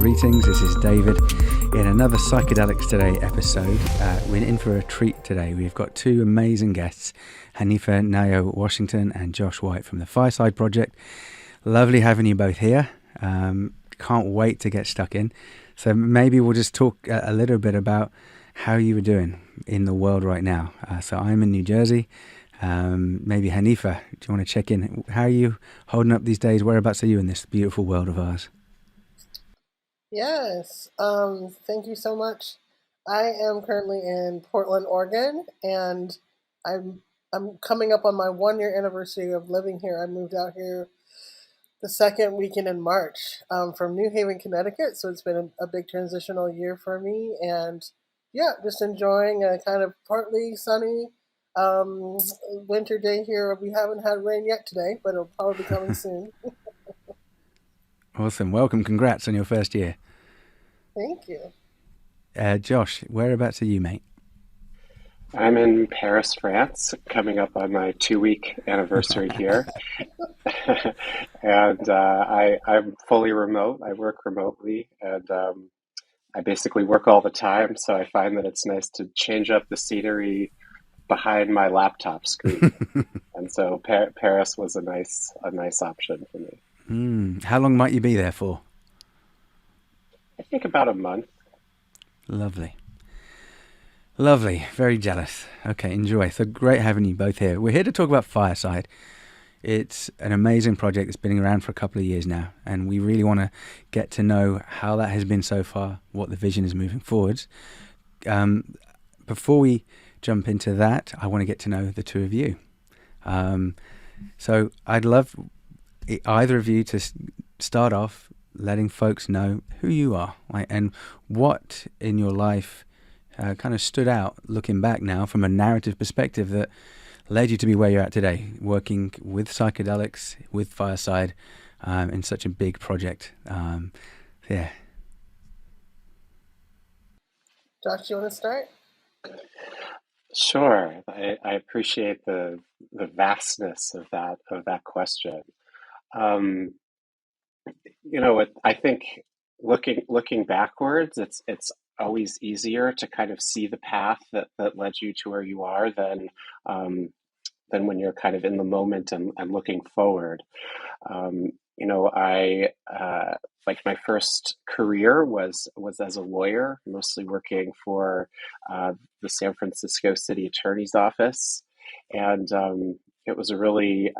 Greetings, this is David in another Psychedelics Today episode. We're in for a treat today. We've got two amazing guests, Hanifa Nayo Washington and Josh White from the Fireside Project. Lovely having you both here. Can't wait to get stuck in. So maybe we'll just talk a little bit about how you were doing in the world right now. So I'm in New Jersey. Maybe Hanifa, do you want to check in? How are you holding up these days? Whereabouts are you in this beautiful world of ours? Yes, thank you so much. I am currently in Portland, Oregon, and I'm coming up on my 1 year anniversary of living here. I moved out here the second weekend in March from New Haven, Connecticut. So it's been a big transitional year for me, and yeah, just enjoying a kind of partly sunny winter day here. We haven't had rain yet today, but it'll probably be coming soon. Awesome. Welcome. Congrats on your first year. Thank you. Josh, whereabouts are you, mate? I'm in Paris, France, coming up on my 2-week anniversary here. And I'm fully remote. I work remotely, and I basically work all the time. So I find that it's nice to change up the scenery behind my laptop screen. And so Paris was a nice option for me. How long might you be there for? I think about a month. Lovely. Very jealous. Okay, enjoy. So great having you both here. We're here to talk about Fireside. It's an amazing project that's been around for a couple of years now, and we really want to get to know how that has been so far, what the vision is moving forwards. Before we jump into that, I want to get to know the two of you. So I'd love either of you to start off letting folks know who you are, right, and what in your life kind of stood out looking back now from a narrative perspective that led you to be where you're at today, working with psychedelics, with Fireside, in such a big project. Yeah. Josh, you want to start? Sure. I appreciate the vastness of that question. I think looking backwards, it's always easier to kind of see the path that led you to where you are than when you're kind of in the moment and looking forward. I like my first career was as a lawyer, mostly working for the San Francisco City Attorney's Office, and it was a really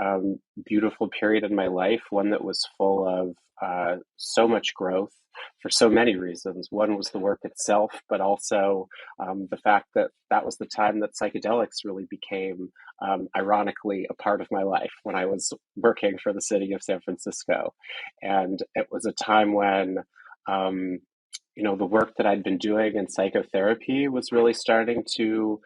beautiful period in my life, one that was full of so much growth for so many reasons. One was the work itself, but also the fact that that was the time that psychedelics really became, ironically, a part of my life when I was working for the city of San Francisco. And it was a time when the work that I'd been doing in psychotherapy was really starting to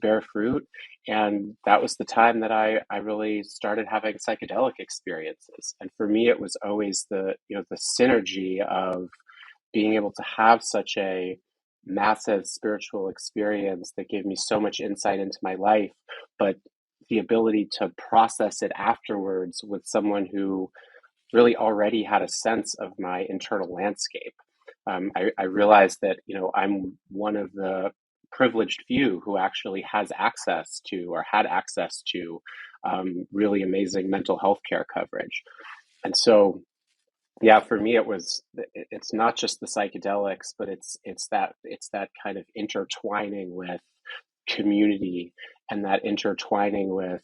bear fruit. And that was the time that I really started having psychedelic experiences. And for me, it was always the synergy of being able to have such a massive spiritual experience that gave me so much insight into my life, but the ability to process it afterwards with someone who really already had a sense of my internal landscape. I realized that, I'm one of the privileged few who actually has access to or had access to really amazing mental health care coverage. And so, yeah, for me, it's not just the psychedelics, but it's that kind of intertwining with community and that intertwining with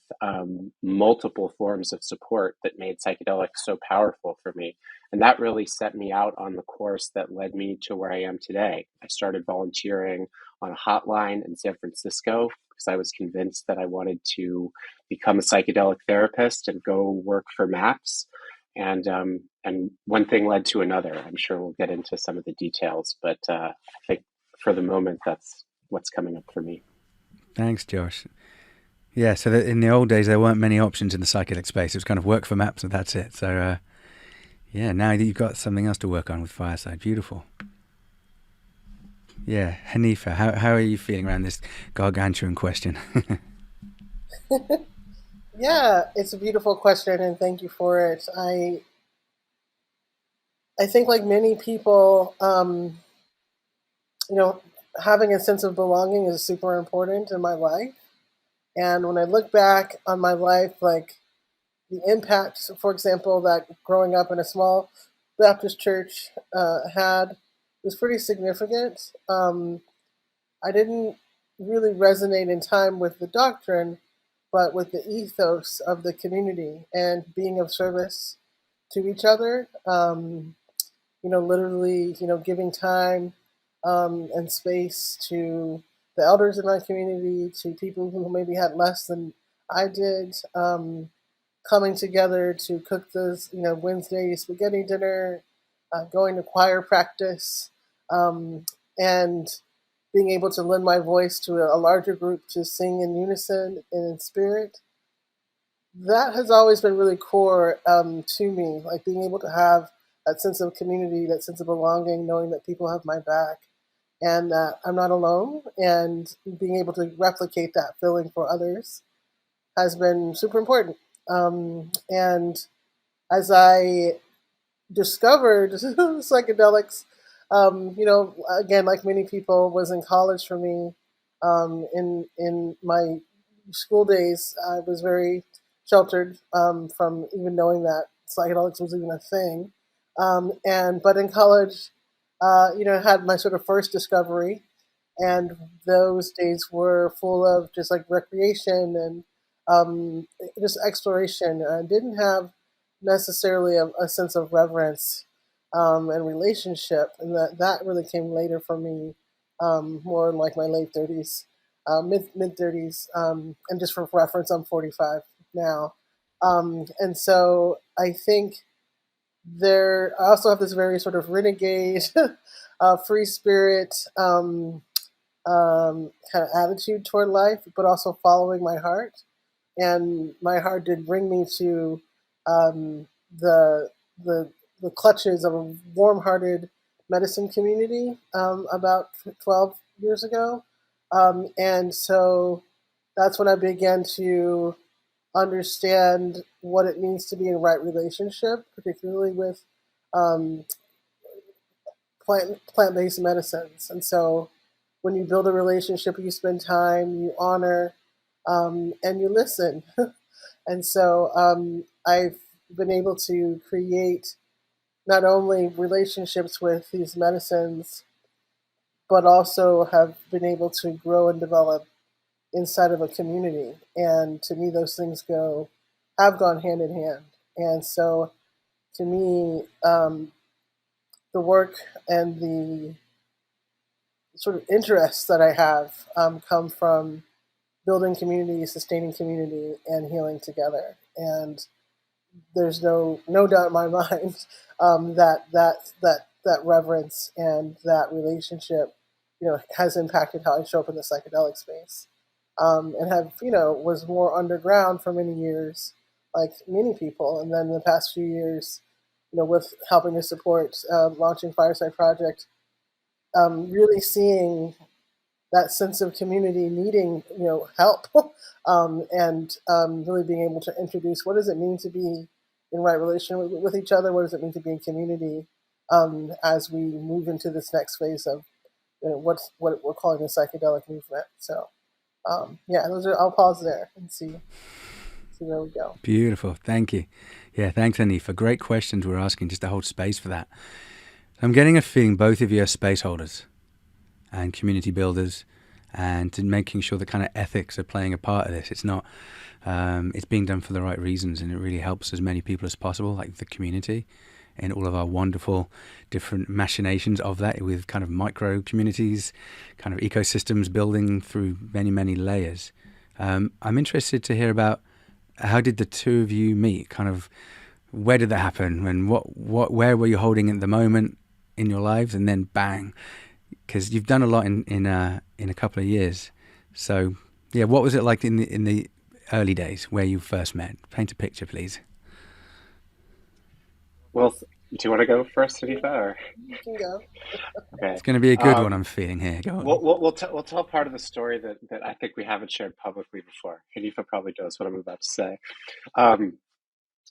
multiple forms of support that made psychedelics so powerful for me. And that really set me out on the course that led me to where I am today. I started volunteering on a hotline in San Francisco because I was convinced that I wanted to become a psychedelic therapist and go work for MAPS. And one thing led to another. I'm sure we'll get into some of the details, but I think for the moment, that's what's coming up for me. Thanks, Josh. Yeah, so in the old days, there weren't many options in the psychedelic space. It was kind of work for MAPS and that's it. So, now that you've got something else to work on with Fireside, beautiful. Yeah, Hanifa, how are you feeling around this gargantuan question? Yeah, it's a beautiful question, and thank you for it. I I think, like many people, you know, having a sense of belonging is super important in my life. And when I look back on my life, like the impact, for example, that growing up in a small Baptist church had was pretty significant. I didn't really resonate in time with the doctrine, but with the ethos of the community and being of service to each other. Literally, giving time and space to the elders in my community, to people who maybe had less than I did, coming together to cook this, Wednesday spaghetti dinner, going to choir practice, and being able to lend my voice to a larger group to sing in unison and in spirit. That has always been really core to me, like being able to have that sense of community, that sense of belonging, knowing that people have my back and that I'm not alone, and being able to replicate that feeling for others has been super important. And as I discovered psychedelics, again, like many people, was in college for me. In my school days, I was very sheltered from even knowing that psychedelics was even a thing. But in college, had my sort of first discovery, and those days were full of just like recreation and just exploration. I didn't have necessarily a sense of reverence and relationship, and that really came later for me, more in like my late 30s, mid 30s, and just for reference, I'm 45 now, and so I think I also have this very sort of renegade, free spirit kind of attitude toward life, but also following my heart. And my heart did bring me to um, the, the the clutches of a warm-hearted medicine community about 12 years ago, and so that's when I began to understand what it means to be in right relationship, particularly with um, plant-based medicines. And so when you build a relationship, you spend time, you honor, and you listen. And so I've been able to create not only relationships with these medicines, but also have been able to grow and develop inside of a community. And to me, those things have gone hand in hand. And so to me, the work and the sort of interests that I have come from building community, sustaining community, and healing together. And there's no doubt in my mind that reverence and that relationship, has impacted how I show up in the psychedelic space, and have was more underground for many years, like many people, and then in the past few years, with helping to support launching Fireside Project, really seeing that sense of community needing help, and really being able to introduce what does it mean to be in right relation with each other, what does it mean to be in community, as we move into this next phase of what we're calling the psychedelic movement. So yeah, I'll pause there and see where we go. Beautiful. Thank you. Yeah, thanks, Hanifa. Great questions we're asking, just to hold space for that. I'm getting a feeling both of you are space holders and community builders, and to making sure the kind of ethics are playing a part of this. It's not, it's being done for the right reasons, and it really helps as many people as possible, like the community, and all of our wonderful different machinations of that with kind of micro communities, kind of ecosystems building through many, many layers. I'm interested to hear about, how did the two of you meet? Kind of, where did that happen? And where were you holding at the moment in your lives? And then bang, because you've done a lot in a couple of years. So yeah, what was it like in the early days where you first met? Paint a picture, please. Well, do you want to go first, Hanifa? Or? You can go. Okay. It's going to be a good one, I'm feeling here. Go on. We'll tell part of the story that I think we haven't shared publicly before. Hanifa probably knows what I'm about to say.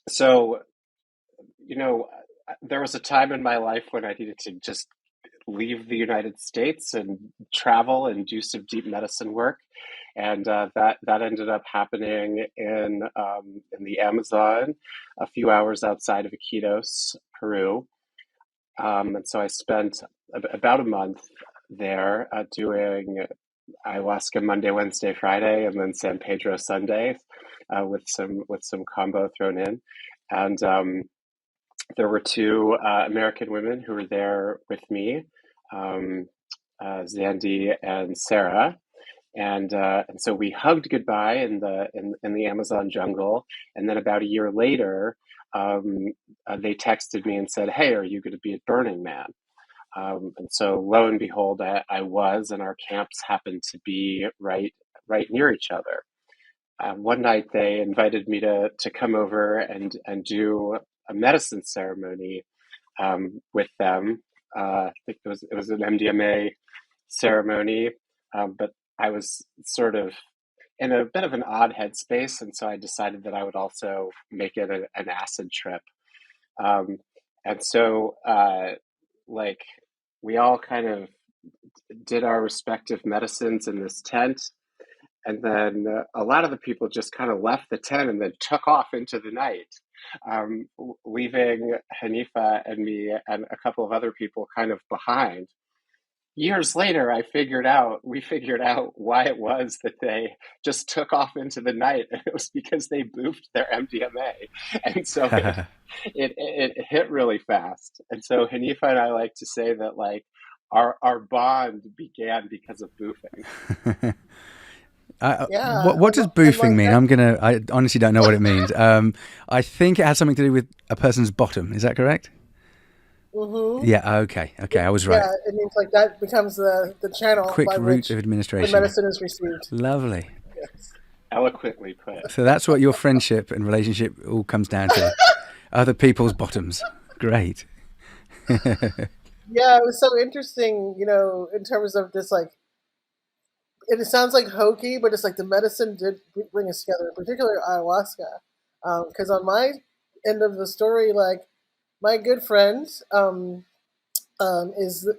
So, there was a time in my life when I needed to just leave the United States and travel and do some deep medicine work, and that ended up happening in the Amazon, a few hours outside of Iquitos, Peru. And so I spent about a month there doing ayahuasca Monday, Wednesday, Friday, and then San Pedro Sunday, with some combo thrown in, and there were two American women who were there with me, um, Zandy and Sarah, and so we hugged goodbye in the Amazon jungle, and then about a year later, they texted me and said, "Hey, are you going to be at Burning Man?" And so lo and behold, I was, and our camps happened to be right near each other. One night they invited me to come over and do a medicine ceremony with them. I think it was an MDMA ceremony, but I was sort of in a bit of an odd headspace, and so I decided that I would also make it an acid trip. Um, and so, like, we all kind of did our respective medicines in this tent, and then a lot of the people just kind of left the tent and then took off into the night, leaving Hanifa and me and a couple of other people kind of behind. Years later, we figured out why it was that they just took off into the night. And it was because they boofed their MDMA. And so it hit really fast. And so Hanifa and I like to say that, like, our bond began because of boofing. Yeah, What does and boofing like mean? that. I honestly don't know what it means. I think it has something to do with a person's bottom. Is that correct? Mm-hmm. Yeah. Okay. I was right. Yeah, it means like that becomes the channel Quick by route which of the administration. medicine is received. Lovely. Yes. Eloquently put. So that's what your friendship and relationship all comes down to. Other people's bottoms. Great. Yeah, it was so interesting, in terms of just like it sounds like hokey, but it's like the medicine did bring us together, particularly ayahuasca. Because on my end of the story, like my good friend is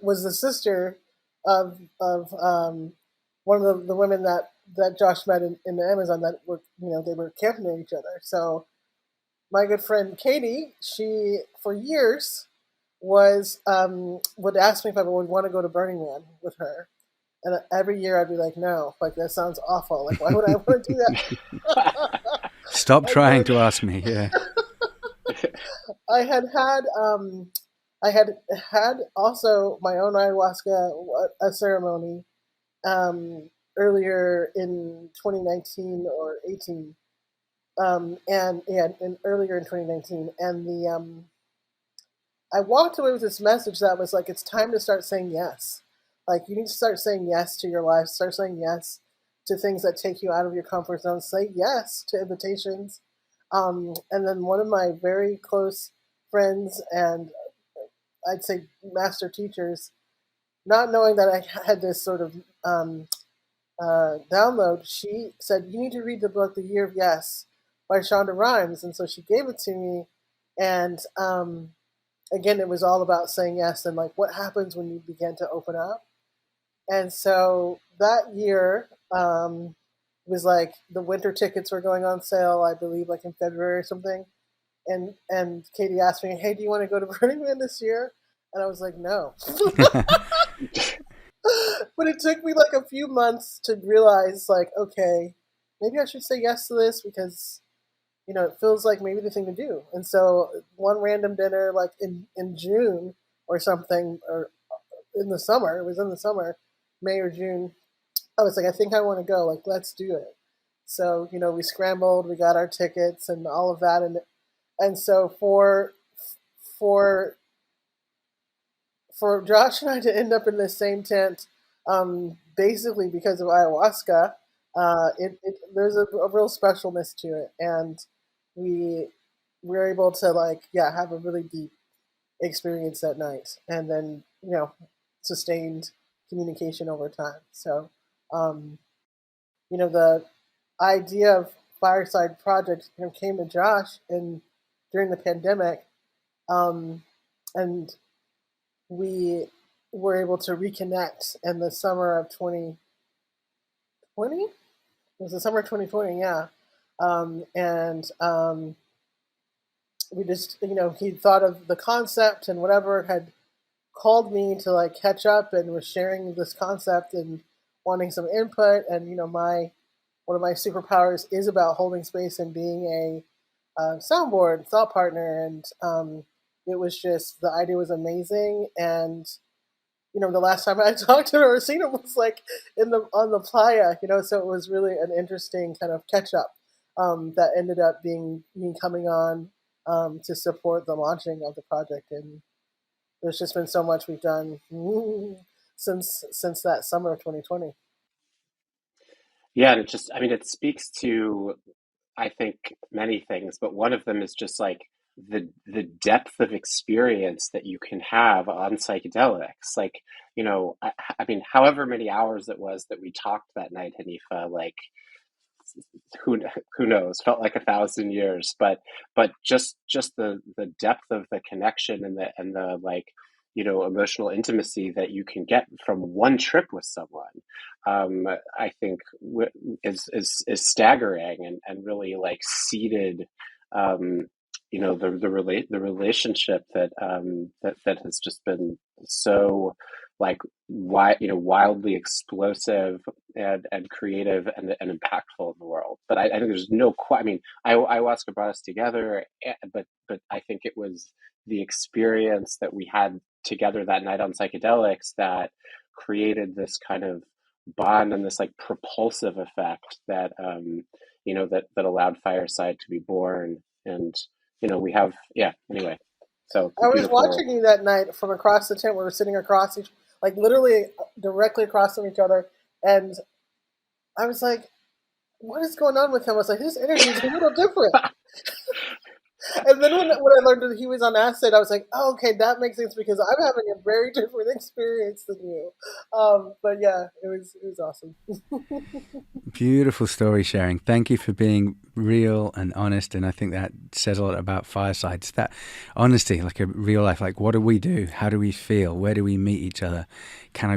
was the sister of one of the women that Josh met in the Amazon that were they were camping near each other. So my good friend Katie, she for years was would ask me if I would want to go to Burning Man with her. And every year I'd be like, no, like that sounds awful. Like, why would I want to do that? Stop And trying then to ask me. Yeah. I had had I had had also my own ayahuasca ceremony earlier in 2019 or 18, and earlier in 2019, and the I walked away with this message that was like, it's time to start saying yes. Like, you need to start saying yes to your life, start saying yes to things that take you out of your comfort zone, say yes to invitations. And then one of my very close friends and I'd say master teachers, not knowing that I had this sort of download, she said, "You need to read the book, The Year of Yes by Shonda Rhimes." And so she gave it to me. And again, it was all about saying yes and like what happens when you begin to open up. And so that year was like the winter tickets were going on sale, I believe, like in February or something. And Katie asked me, "Hey, do you want to go to Burning Man this year?" And I was like, "No." But it took me like a few months to realize, like, okay, maybe I should say yes to this because it feels like maybe the thing to do. And so one random dinner, like in June or something, or in the summer, it was in the summer, May or June, I was like, I think I want to go. Like, let's do it. So we scrambled, we got our tickets and all of that, and so for Josh and I to end up in the same tent, basically because of ayahuasca, there's a real specialness to it, and we were able to like have a really deep experience that night, and then sustained communication over time. So um, the idea of Fireside Project came to Josh during the pandemic. Um, and we were able to reconnect in the summer of 2020. It was the summer of 2020, yeah. And we just, he thought of the concept and whatever, had called me to like catch up, and was sharing this concept and wanting some input. And my one of my superpowers is about holding space and being a soundboard thought partner. And it was just, the idea was amazing. And the last time I talked to him or seen him was like on the playa, so it was really an interesting kind of catch up that ended up being me coming on to support the launching of the project. And there's just been so much we've done since that summer of 2020. Yeah, and it speaks to, I think, many things, but one of them is just like the depth of experience that you can have on psychedelics. Like, I mean, however many hours it was that we talked that night, Hanifa, like who who knows? Felt like 1,000 years, but just the depth of the connection and the like, emotional intimacy that you can get from one trip with someone, I think is staggering and really like seeded, the relationship that has just been so like wildly explosive and creative and impactful in the world. But I think there's no I mean, ayahuasca brought us together, but I think it was the experience that we had together that night on psychedelics that created this kind of bond and this like propulsive effect that that allowed Fireside to be born. And we have, yeah, anyway, so I was beautiful. watching you that night from across the tent. We were sitting across like literally directly across from each other, and I was like, "What is going on with him?" I was like, "His energy is a little different." And then when I learned that he was on acid, I was like, "Oh, okay, that makes sense because I'm having a very different experience than you." But yeah, it was awesome. Beautiful story sharing. Thank you for being real and honest. And I think that says a lot about Fireside. It's that honesty, like a real life. Like, what do we do? How do we feel? Where do we meet each other? Can I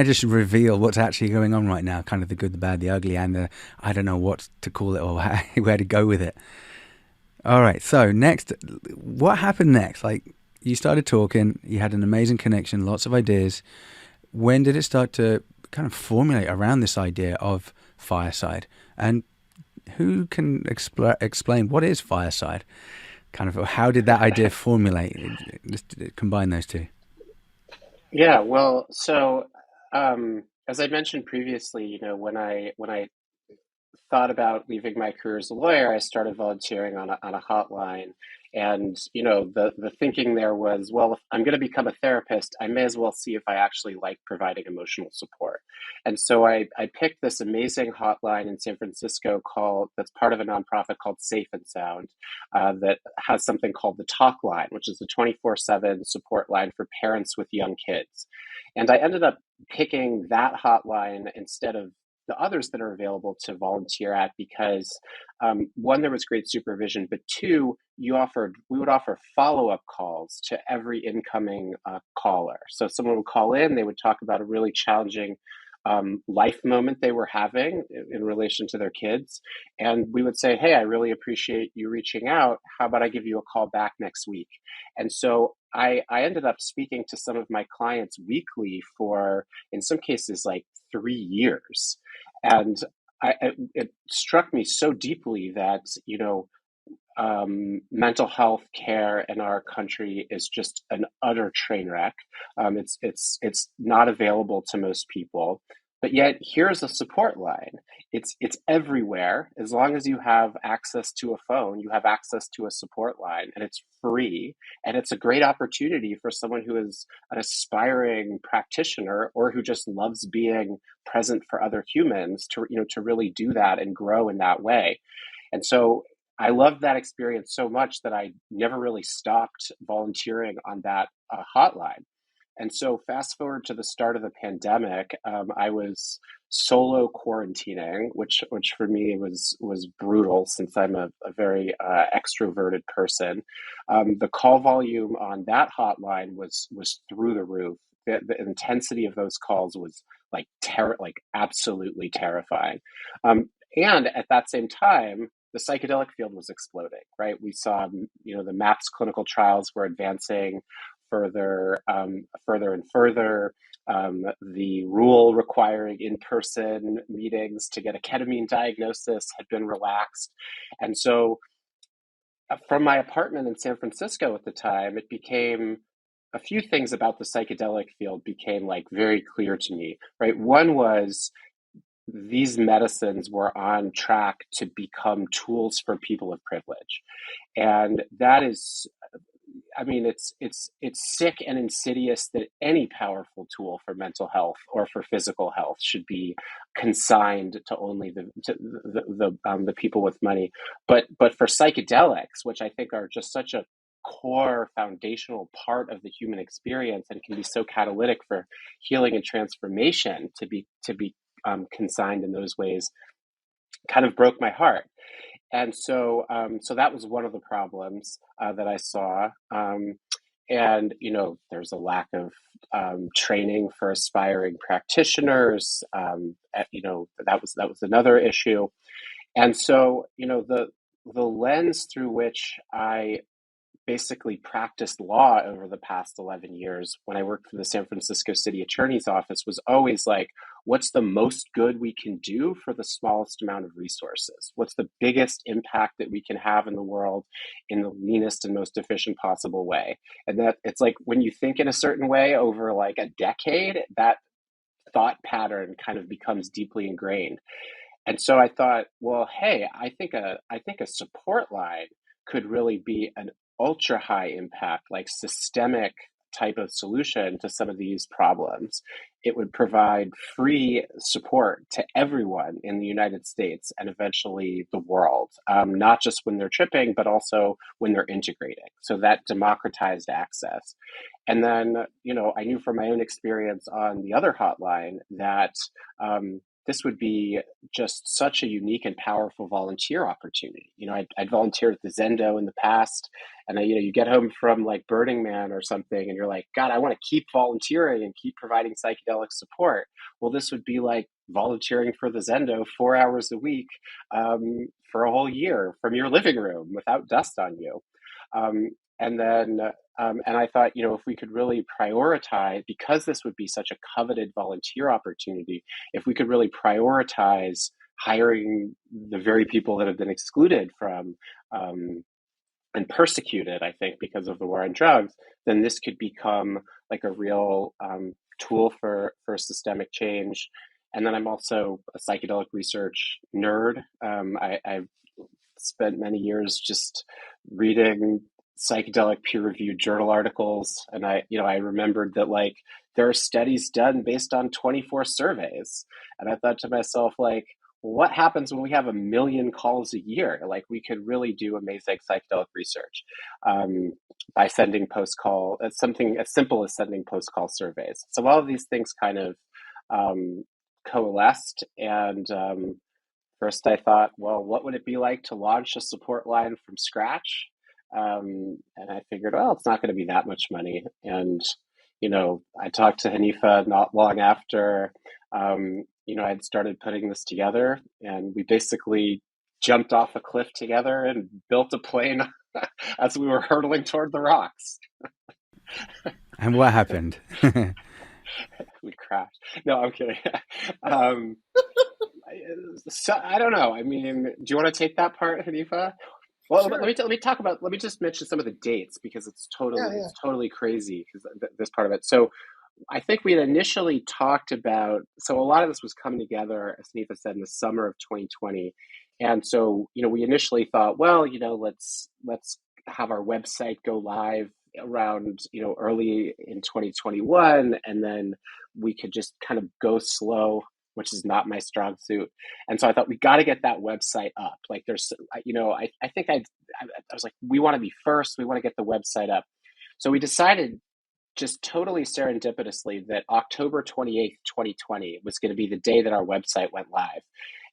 just reveal what's actually going on right now? Kind of the good, the bad, the ugly, and the, I don't know what to call it or where to go with it. All right. So next, what happened next? Like, you started talking, you had an amazing connection, lots of ideas. When did it start to kind of formulate around this idea of Fireside? And who can explain what is Fireside? Kind of how did that idea formulate? Just combine those two. Yeah, well, so as I mentioned previously, when I thought about leaving my career as a lawyer, I started volunteering on a hotline. And, the thinking there was, well, if I'm going to become a therapist, I may as well see if I actually like providing emotional support. And so I picked this amazing hotline in San Francisco that's part of a nonprofit called Safe and Sound, that has something called the Talk Line, which is the 24/7 support line for parents with young kids. And I ended up picking that hotline instead of the others that are available to volunteer at because, one, there was great supervision, but two, we would offer follow-up calls to every incoming caller. So someone would call in, they would talk about a really challenging life moment they were having in relation to their kids, and we would say, hey, I really appreciate you reaching out. How about I give you a call back next week? And so I ended up speaking to some of my clients weekly for, in some cases, like 3 years. And it struck me so deeply that, mental health care in our country is just an utter train wreck. It's not available to most people, but yet here's a support line. It's everywhere. As long as you have access to a phone, you have access to a support line, and it's free. And it's a great opportunity for someone who is an aspiring practitioner or who just loves being present for other humans to really do that and grow in that way. And so I loved that experience so much that I never really stopped volunteering on that hotline. And so fast forward to the start of the pandemic, I was solo quarantining, which for me was brutal since I'm a very extroverted person. The call volume on that hotline was through the roof. The intensity of those calls was like absolutely terrifying. And at that same time, the psychedelic field was exploding, right? We saw, the MAPS clinical trials were advancing further and further. The rule requiring in-person meetings to get a ketamine diagnosis had been relaxed. And so from my apartment in San Francisco at the time, it became a few things about the psychedelic field became like very clear to me, right? One was these medicines were on track to become tools for people of privilege. And that is, I mean, it's sick and insidious that any powerful tool for mental health or for physical health should be consigned to only the people with money. But for psychedelics, which I think are just such a core foundational part of the human experience and can be so catalytic for healing and transformation, to be consigned in those ways kind of broke my heart. And so that was one of the problems that I saw. And there's a lack of training for aspiring practitioners. That was another issue. And so the lens through which I basically practiced law over the past 11 years when I worked for the San Francisco City Attorney's Office was always like, what's the most good we can do for the smallest amount of resources? What's the biggest impact that we can have in the world in the leanest and most efficient possible way? And that it's like when you think in a certain way over like a decade, that thought pattern kind of becomes deeply ingrained. And so I thought, well, hey, I think a support line could really be an ultra high impact, like systemic type of solution to some of these problems. It would provide free support to everyone in the United States and eventually the world, not just when they're tripping, but also when they're integrating. So that democratized access. And then, I knew from my own experience on the other hotline that this would be just such a unique and powerful volunteer opportunity. I'd volunteered at the Zendo in the past, and you get home from like Burning Man or something, and you're like, God, I want to keep volunteering and keep providing psychedelic support. Well, this would be like volunteering for the Zendo 4 hours a week for a whole year from your living room without dust on you. And I thought, if we could really prioritize, because this would be such a coveted volunteer opportunity, if we could really prioritize hiring the very people that have been excluded from and persecuted, I think, because of the war on drugs, then this could become like a real tool for systemic change. And then I'm also a psychedelic research nerd. I've spent many years just reading psychedelic peer-reviewed journal articles, and I remembered that like there are studies done based on 24 surveys, and I thought to myself like, what happens when we have 1 million calls a year? Like we could really do amazing psychedelic research by sending post-call, something as simple as sending post-call surveys. So all of these things kind of coalesced, and first I thought, well, what would it be like to launch a support line from scratch? And I figured, well, it's not going to be that much money. And, I talked to Hanifa not long after, I'd started putting this together, and we basically jumped off a cliff together and built a plane as we were hurtling toward the rocks. And what happened? We crashed. No, I'm kidding. So I don't know. I mean, do you want to take that part, Hanifa? Well, Sure. let me talk about. Let me just mention some of the dates because it's totally crazy because this part of it. So, I think we had initially talked about. So a lot of this was coming together, as Hanifa said, in the summer of 2020, and so we initially thought, well, let's have our website go live around early in 2021, and then we could just kind of go slow, which is not my strong suit. And so I thought we got to get that website up. Like there's, I think I was like, we want to be first. We want to get the website up. So we decided just totally serendipitously that October 28th, 2020 was going to be the day that our website went live.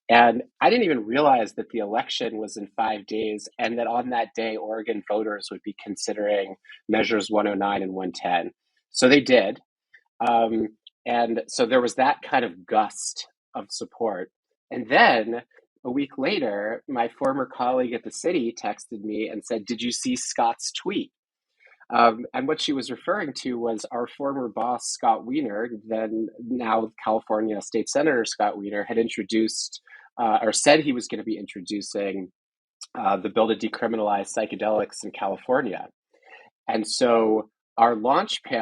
And I didn't even realize that the election was in 5 days and that on that day, Oregon voters would be considering measures 109 and 110. So they did. Um, and so there was that kind of gust of support. And then a week later, my former colleague at the city texted me and said, "Did you see Scott's tweet?" And what she was referring to was our former boss, Scott Wiener, then now California State Senator Scott Wiener, had introduced or said he was going to be introducing the bill to decriminalize psychedelics in California. And so our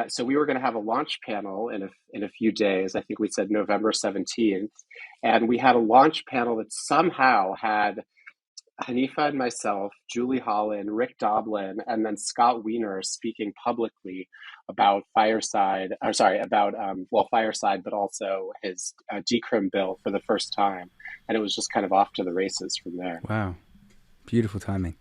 so we were going to have a launch panel in a few days. I think we said November 17th. And we had a launch panel that somehow had Hanifa and myself, Julie Holland, Rick Doblin, and then Scott Wiener speaking publicly about Fireside, Fireside, but also his decrim bill for the first time. And it was just kind of off to the races from there. Wow. Beautiful timing.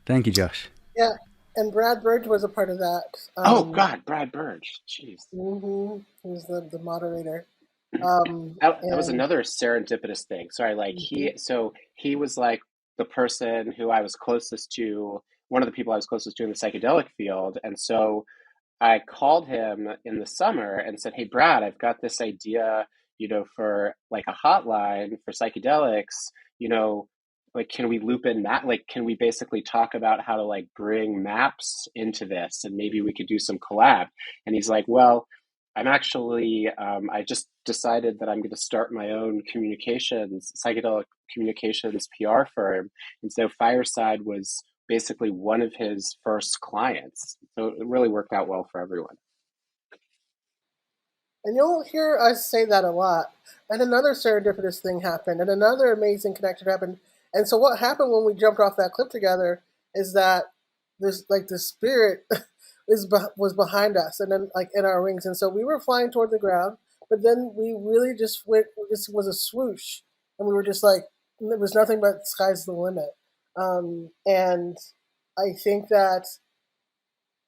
Thank you, Josh. Yeah, and Brad Burge was a part of that. Oh, God, Brad Burge. Jeez. Mm-hmm. He was the moderator. That was another serendipitous thing. Sorry, like mm-hmm. he was like the person who I was closest to, one of the people I was closest to in the psychedelic field. And so I called him in the summer and said, "Hey, Brad, I've got this idea, for like a hotline for psychedelics, like, can we loop in that? Like, can we basically talk about how to like bring maps into this and maybe we could do some collab?" And he's like, "Well, I'm actually, I just decided that I'm going to start my own psychedelic communications PR firm." And so Fireside was basically one of his first clients. So it really worked out well for everyone. And you'll hear us say that a lot. And another serendipitous thing happened, and another amazing connection happened. And so what happened when we jumped off that cliff together is that this, like, the spirit was behind us, and then like in our wings. And so we were flying toward the ground, but then we really just went. This was a swoosh, and we were just like, it was nothing but sky's the limit. And I think that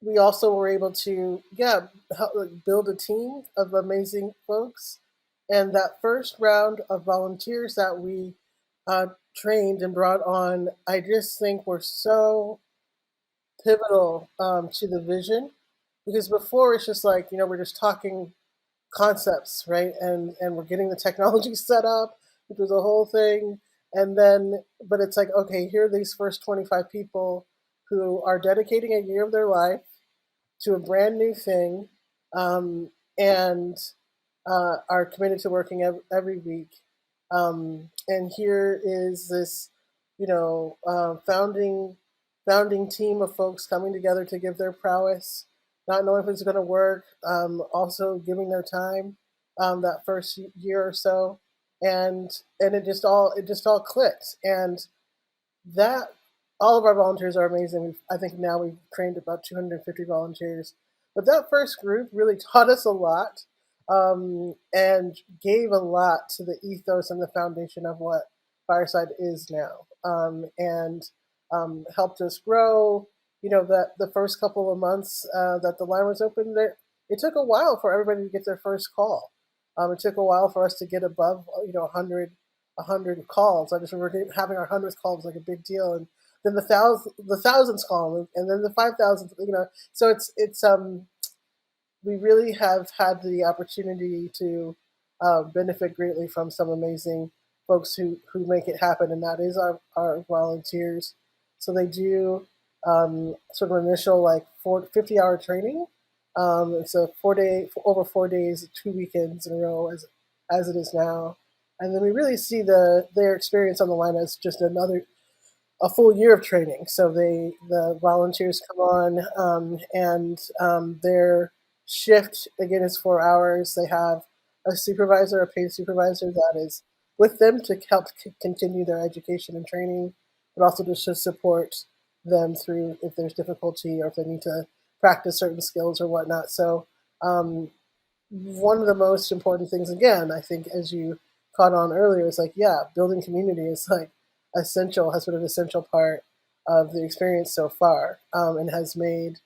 we also were able to, help, like, build a team of amazing folks. And that first round of volunteers that we trained and brought on, I just think were so pivotal to the vision. Because before it's just like, we're just talking concepts, right? And we're getting the technology set up, which was a whole thing. And then, but it's like, okay, here are these first 25 people who are dedicating a year of their life to a brand new thing, and are committed to working every week. And here is this, founding team of folks coming together to give their prowess, not knowing if it's going to work, also giving their time that first year or so, and it just all clicked. And that all of our volunteers are amazing. I think now we've trained about 250 volunteers, but that first group really taught us a lot, and gave a lot to the ethos and the foundation of what Fireside is now, and helped us grow. That the first couple of months that the line was open, there it took a while for everybody to get their first call. It took a while for us to get above 100 calls. I just remember having our 100th call was like a big deal, and then the thousands call, and then the 5,000. So it's we really have had the opportunity to benefit greatly from some amazing folks who make it happen, and that is our volunteers. So they do sort of initial like 50-hour training. It's a over 4 days, 2 weekends in a row as it is now. And then we really see their experience on the line as just a full year of training. So the volunteers come on, and their shift again is 4 hours. They have a paid supervisor that is with them to help continue their education and training, but also just to support them through if there's difficulty or if they need to practice certain skills or whatnot. So one of the most important things, again, I think, as you caught on earlier, is like, building community is like has been an essential part of the experience so far, and has made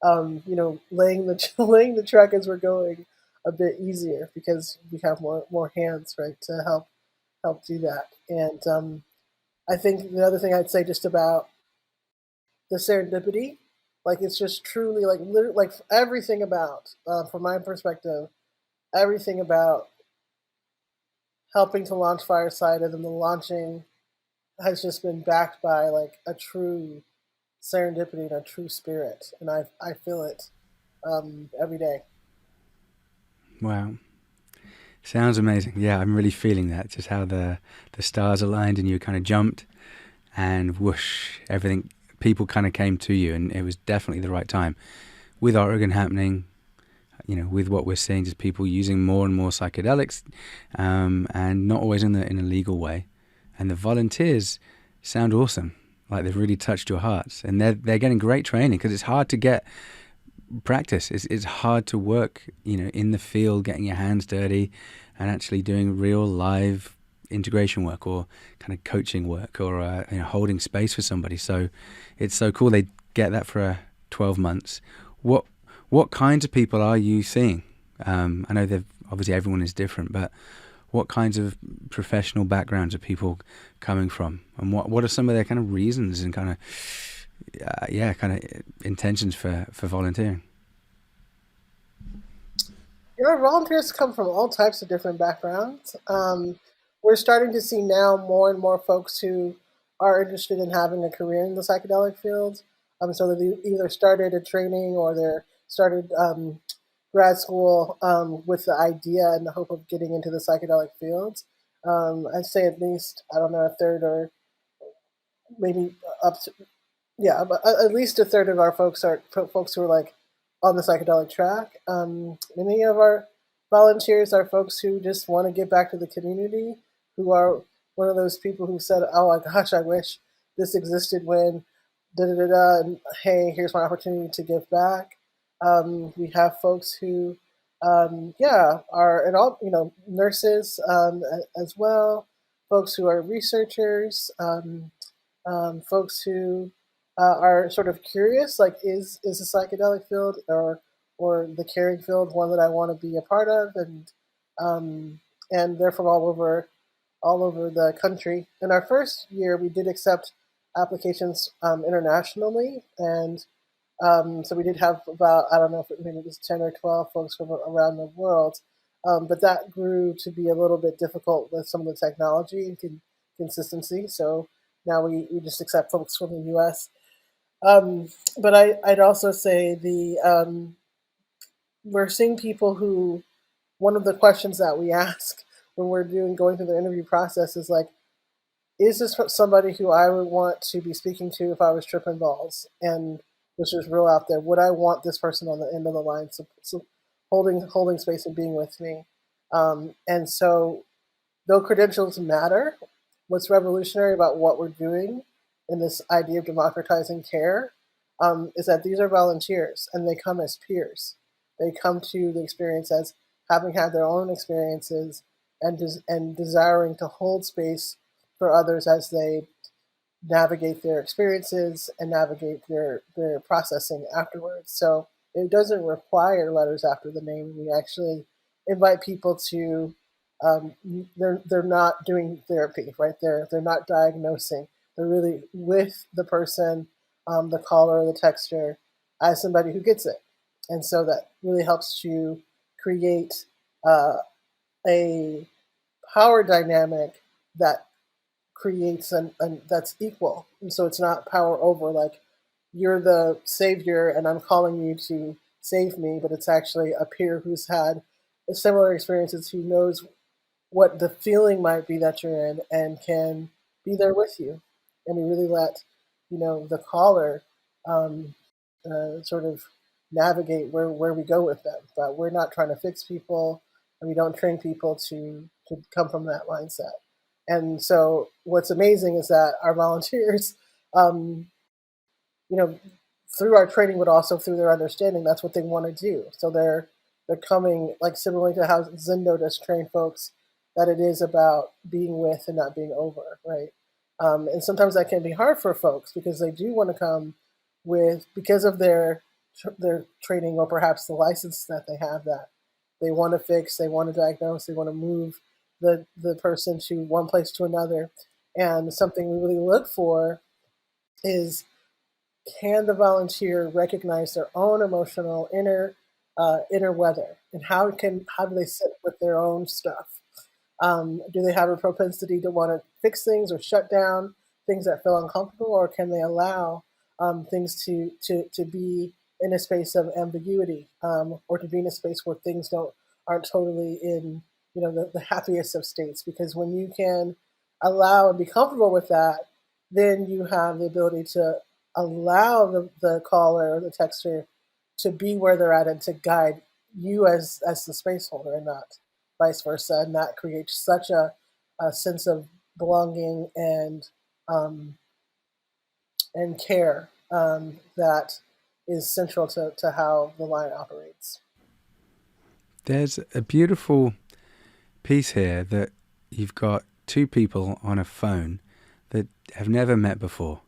laying the laying the track as we're going a bit easier because we have more hands, right, to help do that. And I think the other thing I'd say just about the serendipity, like it's just truly like like everything about, from my perspective, everything about helping to launch Fireside and then the launching has just been backed by like a true serendipity and a true spirit, and I feel it every day. Wow. Sounds amazing. Yeah, I'm really feeling that. Just how the stars aligned and you kind of jumped and whoosh, everything, people kind of came to you, and it was definitely the right time. With Oregon happening, with what we're seeing, just people using more and more psychedelics, and not always in a legal way. And the volunteers sound awesome. Like they've really touched your hearts, and they're getting great training because it's hard to get practice. It's hard to work, in the field, getting your hands dirty, and actually doing real live integration work or kind of coaching work or holding space for somebody. So it's so cool they get that for 12 months. What kinds of people are you seeing? I know that obviously everyone is different, but what kinds of professional backgrounds are people coming from, and what are some of their kind of reasons and kind of intentions for volunteering? Our volunteers come from all types of different backgrounds. We're starting to see now more and more folks who are interested in having a career in the psychedelic field. So that they either started a training or they're started grad school with the idea and the hope of getting into the psychedelic fields. I'd say at least, I don't know, a third or maybe up to, yeah, but at least a third of our folks are folks who are like on the psychedelic track. Many of our volunteers are folks who just want to get back to the community, who are one of those people who said, "Oh my gosh, I wish this existed when da da da da," and hey, here's my opportunity to give back. We have folks who, are at all, nurses as well, folks who are researchers. Folks who are sort of curious, like is the psychedelic field or the caring field one that I want to be a part of, um, and they're from all over the country. In our first year, we did accept applications internationally, and so we did have about, I don't know if maybe it was 10 or 12 folks from around the world, but that grew to be a little bit difficult with some of the technology and consistency. So now we just accept folks from the U.S. But I'd also say we're seeing people who, one of the questions that we ask when we're going through the interview process is like, is this somebody who I would want to be speaking to if I was tripping balls? And this is real out there. Would I want this person on the end of the line, so holding space and being with me? And so, though credentials matter, what's revolutionary about what we're doing in this idea of democratizing care is that these are volunteers and they come as peers. They come to the experience as having had their own experiences and desiring to hold space for others as they navigate their experiences and navigate their processing afterwards. So it doesn't require letters after the name. We actually invite people to they're not doing therapy, right? They're not diagnosing. They're really with the person, the caller or the texter, as somebody who gets it, and so that really helps to create a power dynamic that creates an that's equal. And so it's not power over, like you're the savior and I'm calling you to save me, but it's actually a peer who's had similar experiences who knows what the feeling might be that you're in and can be there with you. And we really let the caller um, sort of navigate where we go with them. But we're not trying to fix people, and we don't train people to come from that mindset. And so, what's amazing is that our volunteers, um, you know, through our training, but also through their understanding, that's what they want to do. So they're coming like similarly to how Zendo does train folks that it is about being with and not being over, right? And sometimes that can be hard for folks because they do want to come with because of their their training or perhaps the license that they have that they want to fix, they want to diagnose, they want to move the person to one place to another. And something we really look for is, can the volunteer recognize their own emotional inner weather, and how do they sit with their own stuff? Do they have a propensity to want to fix things or shut down things that feel uncomfortable, or can they allow things to be in a space of ambiguity, or to be in a space where things aren't totally in the happiest of states? Because when you can allow and be comfortable with that, then you have the ability to allow the caller or the texter to be where they're at and to guide you as the space holder, and not vice versa. And that creates such a sense of belonging um, and care that is central to how the line operates. There's a beautiful piece here that you've got two people on a phone that have never met before.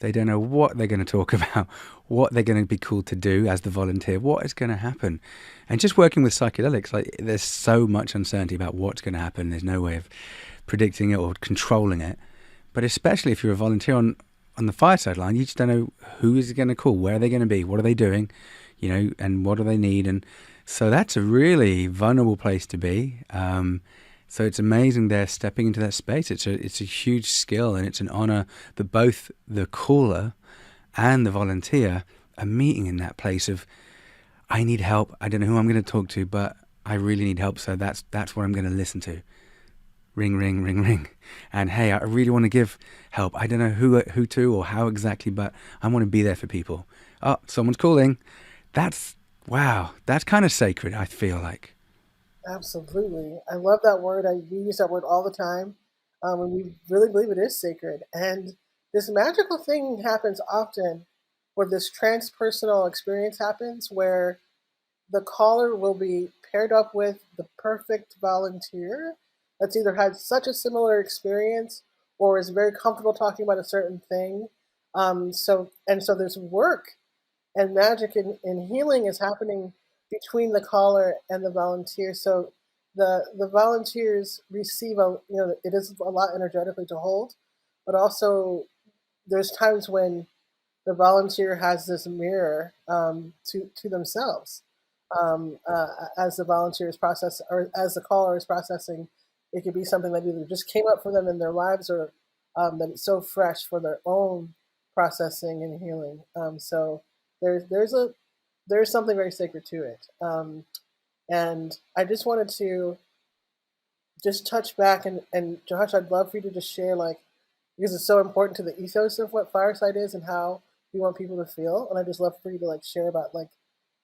They don't know what they're going to talk about, what they're going to be called to do as the volunteer, what is going to happen. And just working with psychedelics, like, there's so much uncertainty about what's going to happen. There's no way of predicting it or controlling it. But especially if you're a volunteer on the fireside line, you just don't know who is going to call, where are they going to be, what are they doing, and what do they need. And so that's a really vulnerable place to be. So it's amazing they're stepping into that space. It's a huge skill, and it's an honor that both the caller and the volunteer are meeting in that place of, I need help. I don't know who I'm going to talk to, but I really need help. So that's what I'm going to listen to. Ring, ring, ring, ring. And hey, I really want to give help. I don't know who to or how exactly, but I want to be there for people. Oh, someone's calling. Wow. That's kind of sacred, I feel like. Absolutely. I love that word. We use that word all the time. And we really believe it is sacred. And this magical thing happens often where this transpersonal experience happens, where the caller will be paired up with the perfect volunteer that's either had such a similar experience or is very comfortable talking about a certain thing. So there's work and magic and healing is happening between the caller and the volunteer. So the volunteers receive it is a lot energetically to hold, but also there's times when the volunteer has this mirror to themselves as the volunteer is processing, or as the caller is processing. It could be something that either just came up for them in their lives, or that it's so fresh for their own processing and healing. So there's something very sacred to it. And I just wanted to just touch back, and Josh, I'd love for you to just share, like, because it's so important to the ethos of what Fireside is and how we want people to feel. And I just love for you to like share about like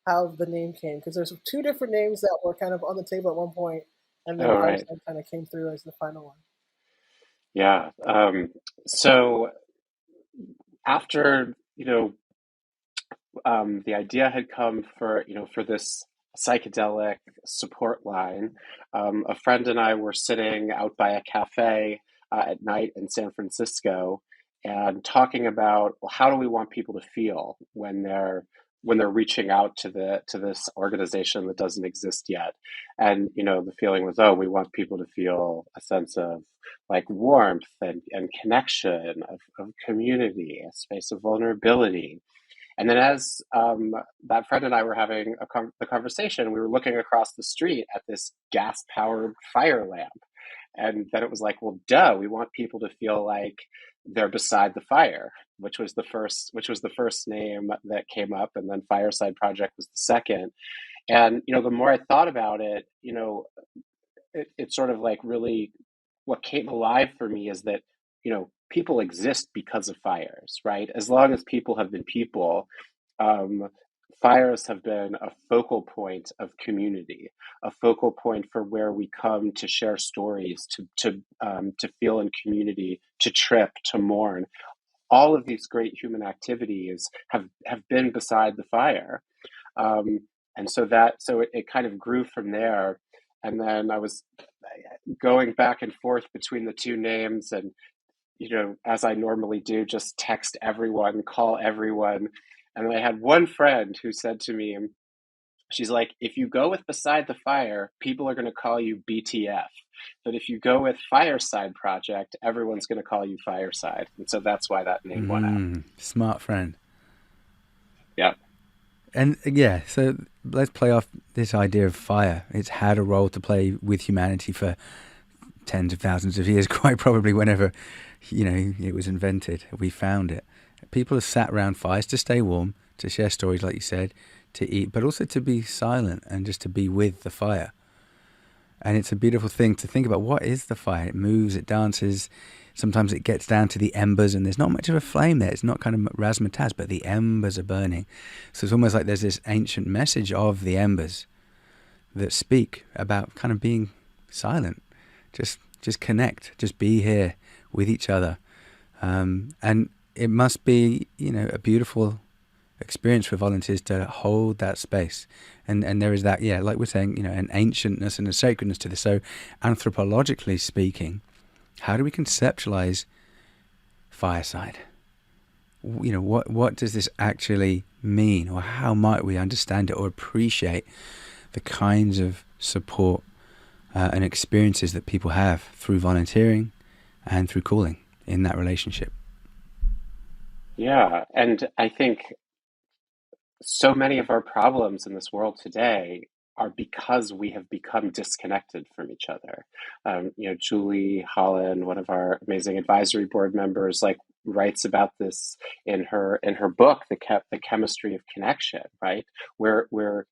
how the name came, because there's two different names that were kind of on the table at one point, and then All right. Fireside kind of came through as the final one. Yeah. So after, the idea had come for this psychedelic support line. A friend and I were sitting out by a cafe at night in San Francisco and talking about, well, how do we want people to feel when they're reaching out to this organization that doesn't exist yet. And the feeling was, oh, we want people to feel a sense of like warmth and connection, of community, a space of vulnerability. And then as that friend and I were having the conversation, we were looking across the street at this gas-powered fire lamp. And then it was like, well, duh, we want people to feel like they're beside the fire, which was the first name that came up, and then Fireside Project was the second. And the more I thought about it, it sort of like really what came alive for me is that people exist because of fires, right? As long as people have been people, um, fires have been a focal point of community, a focal point for where we come to share stories, to feel in community, to trip, to mourn. All of these great human activities have been beside the fire. um, and so it kind of grew from there. And then I was going back and forth between the two names, and as I normally do, just text everyone, call everyone. And I had one friend who said to me, she's like, if you go with Beside the Fire, people are going to call you BTF. But if you go with Fireside Project, everyone's going to call you Fireside. And so that's why that name went out. Smart friend. Yeah. And yeah, so let's play off this idea of fire. It's had a role to play with humanity for tens of thousands of years, quite probably whenever, it was invented, we found it. People have sat around fires to stay warm, to share stories, like you said, to eat, but also to be silent and just to be with the fire. And it's a beautiful thing to think about. What is the fire? It moves, it dances. Sometimes it gets down to the embers and there's not much of a flame there. It's not kind of razzmatazz, but the embers are burning. So it's almost like there's this ancient message of the embers that speak about kind of being silent. Just connect, just be here with each other. And it must be, a beautiful experience for volunteers to hold that space. And there is that, like we're saying, an ancientness and a sacredness to this. So anthropologically speaking, how do we conceptualize fireside? What does this actually mean? Or how might we understand it or appreciate the kinds of support and experiences that people have through volunteering and through calling in that relationship? Yeah. And I think so many of our problems in this world today are because we have become disconnected from each other. Julie Holland, one of our amazing advisory board members, writes about this in her book, The Chemistry of Connection. Right, we're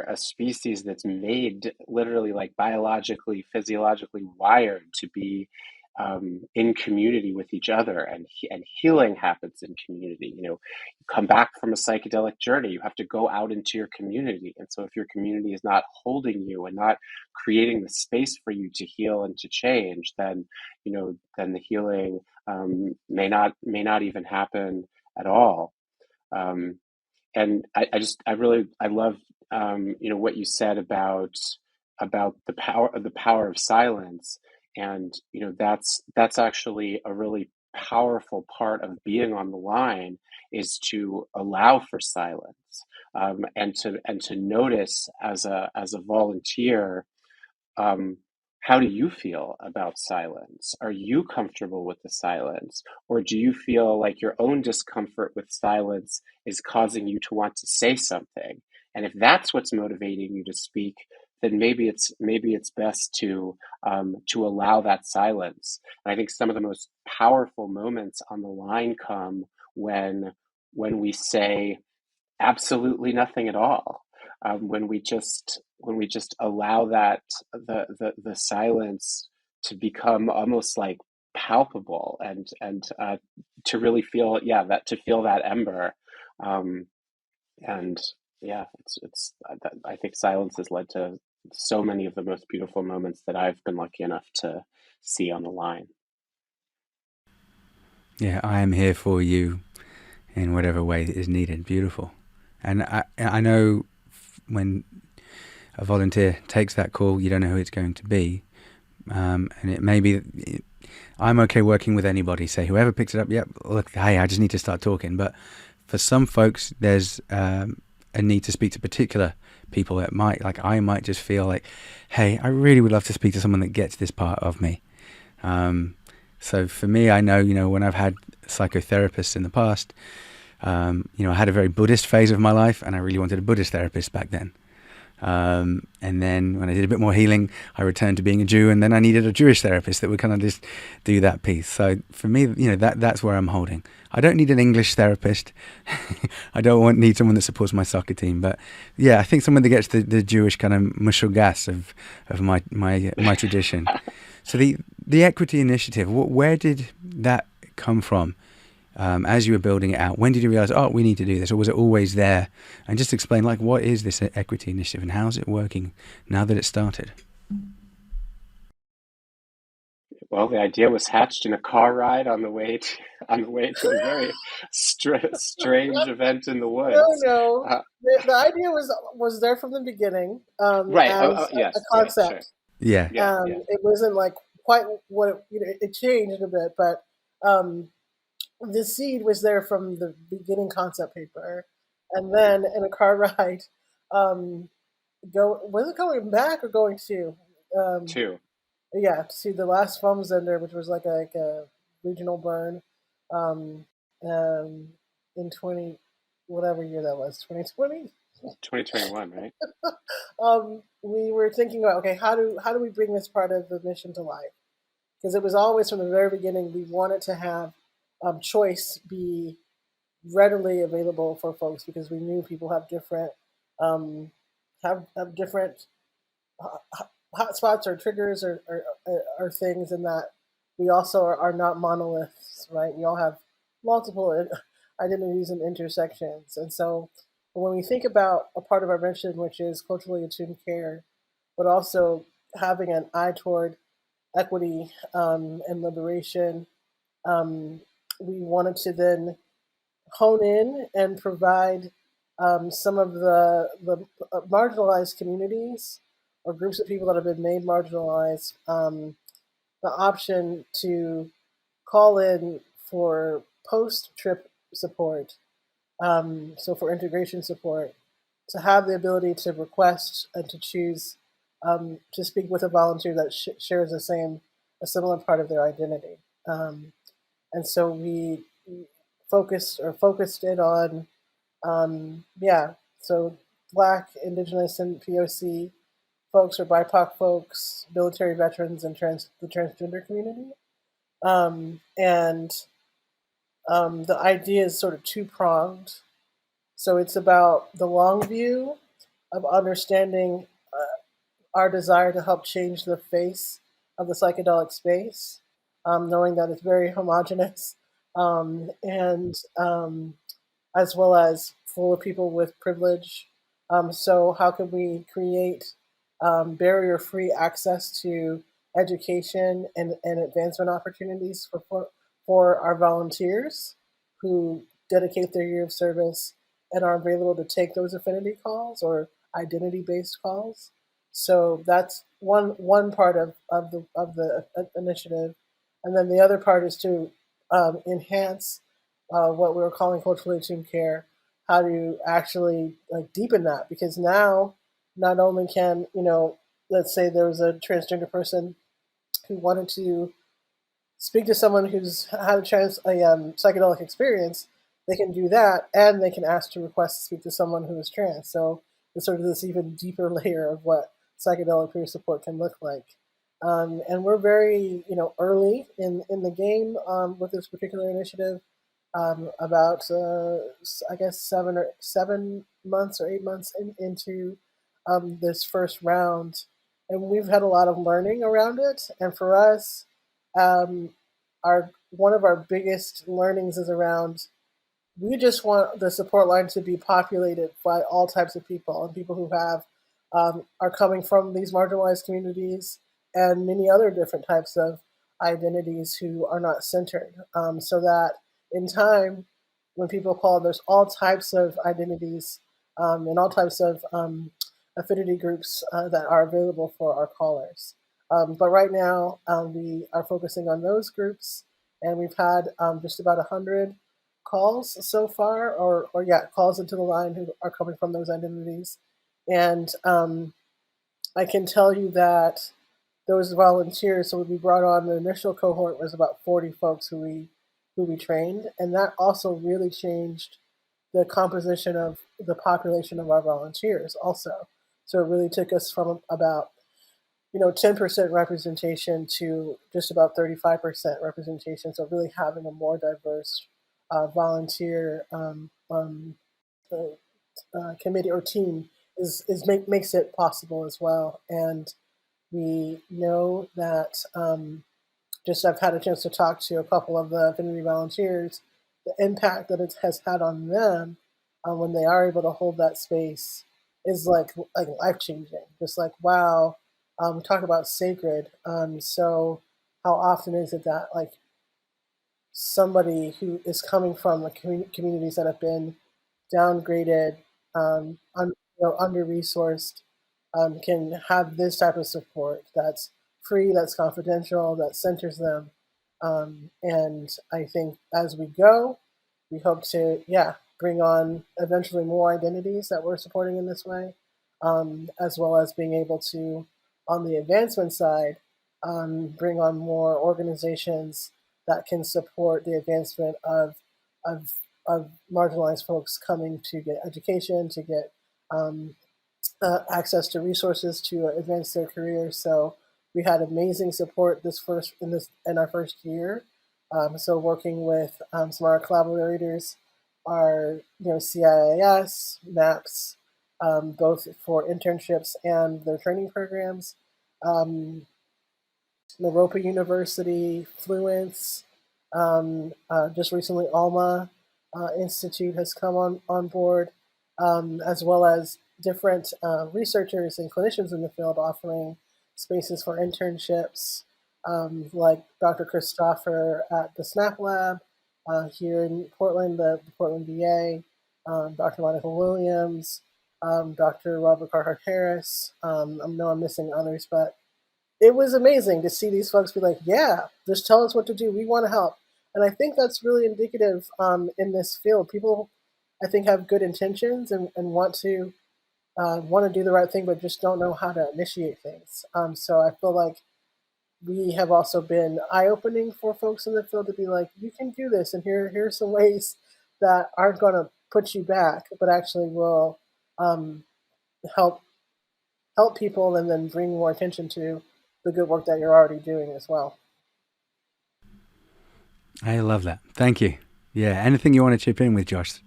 a species that's made literally, biologically, physiologically wired to be in community with each other, and healing happens in community. You come back from a psychedelic journey, you have to go out into your community, and so if your community is not holding you and not creating the space for you to heal and to change, then the healing may not even happen at all. And I love what you said about the power of silence. And that's actually a really powerful part of being on the line, is to allow for silence, and to notice as a volunteer, um, how do you feel about silence? Are you comfortable with the silence? Or do you feel like your own discomfort with silence is causing you to want to say something? And if that's what's motivating you to speak, then maybe it's best to allow that silence. And I think some of the most powerful moments on the line come when we say absolutely nothing at all. When we just allow that the silence to become almost like palpable, and to really feel, to feel that ember. And yeah, I think silence has led to so many of the most beautiful moments that I've been lucky enough to see on the line. Yeah, I am here for you in whatever way is needed. Beautiful. And I know when a volunteer takes that call, you don't know who it's going to be. And it may be, I'm okay working with anybody. Say, whoever picks it up, yep, look, hey, I just need to start talking. But for some folks, there's a need to speak to particular people that I might just feel like, hey, I really would love to speak to someone that gets this part of me. So for me, I know, when I've had psychotherapists in the past, I had a very Buddhist phase of my life, and I really wanted a Buddhist therapist back then. And then when I did a bit more healing, I returned to being a Jew, and then I needed a Jewish therapist that would kind of just do that piece. So for me, that's where I'm holding. I don't need an English therapist. I don't need someone that supports my soccer team. But yeah, I think someone that gets the Jewish kind of mushal gas of my tradition. So the equity initiative, where did that come from? As you were building it out, when did you realize, we need to do this? Or was it always there? And just explain, what is this equity initiative and how's it working now that it started? Well, the idea was hatched in a car ride on the way to a very strange event in the woods. No. The idea was there from the beginning, Right. as Yes. a concept. Right, sure. Yeah. It wasn't quite what it changed a bit, but the seed was there from the beginning concept paper, and then in a car ride, um, go was it going back or going to? Um, Two. yeah, to see the last Fums Ender, which was like a regional burn, um, um, in 20 whatever year that was, 2020. 2021, right? We were thinking about, okay, how do we bring this part of the mission to life? Because it was always from the very beginning we wanted to have choice be readily available for folks because we knew people have different um, have different hotspots or triggers or things, and that we also are not monoliths, right? We all have multiple identities and intersections. And so when we think about a part of our mission, which is culturally attuned care, but also having an eye toward equity and liberation, um, we wanted to then hone in and provide some of the marginalized communities or groups of people that have been made marginalized the option to call in for post trip support, so for integration support, to have the ability to request and to choose to speak with a volunteer that shares a similar part of their identity. Um, and so we focused it on yeah, so Black, Indigenous, and POC folks or BIPOC folks, military veterans, and the transgender community. And the idea is sort of two pronged. So it's about the long view of understanding our desire to help change the face of the psychedelic space, knowing that it's very homogenous and as well as full of people with privilege. So, how can we create barrier free access to education and advancement opportunities for our volunteers who dedicate their year of service and are available to take those affinity calls or identity based calls? So that's one part of the initiative, and then the other part is to enhance what we were calling culturally attuned care, how to actually like deepen that, because now not only can, let's say there was a transgender person who wanted to speak to someone who's had a psychedelic experience, they can do that, and they can ask to request to speak to someone who is trans. So it's sort of this even deeper layer of what psychedelic peer support can look like. And we're very, early in the game with this particular initiative. About I guess 7 months or 8 months into this first round, and we've had a lot of learning around it. And for us, um, our one of our biggest learnings is around we just want the support line to be populated by all types of people and people who have are coming from these marginalized communities and many other different types of identities who are not centered, so that in time when people call, there's all types of identities and all types of affinity groups that are available for our callers. But right now we are focusing on those groups, and we've had just about 100 calls so far, or yeah, calls into the line who are coming from those identities. And I can tell you that those volunteers, so we brought on, the initial cohort was about 40 folks who we trained, and that also really changed the composition of the population of our volunteers also. So it really took us from about 10% representation to just about 35% representation. So really having a more diverse volunteer uh, committee or team makes it possible as well. And we know that just I've had a chance to talk to a couple of the affinity volunteers, the impact that it has had on them when they are able to hold that space is like life changing. Just like wow, we talk about sacred. So how often is it that like somebody who is coming from the communities that have been downgraded, under resourced, can have this type of support that's free, that's confidential, that centers them. And I think as we go, we hope to, bring on eventually more identities that we're supporting in this way, as well as being able to, on the advancement side, bring on more organizations that can support the advancement of, of marginalized folks coming to get education, to get um, access to resources to advance their careers. So we had amazing support in our first year. So working with some of our collaborators, our CIIS, MAPS, both for internships and their training programs. Um, Naropa University, Fluence, just recently Alma Institute has come on board, as well as different researchers and clinicians in the field offering spaces for internships, like Dr. Christopher at the SNAP Lab here in Portland, the Portland VA, Dr. Monica Williams, Dr. Robert Carhart Harris. I know I'm missing others, but it was amazing to see these folks be like, yeah, just tell us what to do. We want to help. And I think that's really indicative in this field. People, I think, have good intentions and want to do the right thing, but just don't know how to initiate things. So I feel like we have also been eye-opening for folks in the field to be like, you can do this, and here's some ways that aren't going to put you back, but actually will um, help people and then bring more attention to the good work that you're already doing as well. I love that. Thank you. Yeah. Anything you want to chip in with, Josh?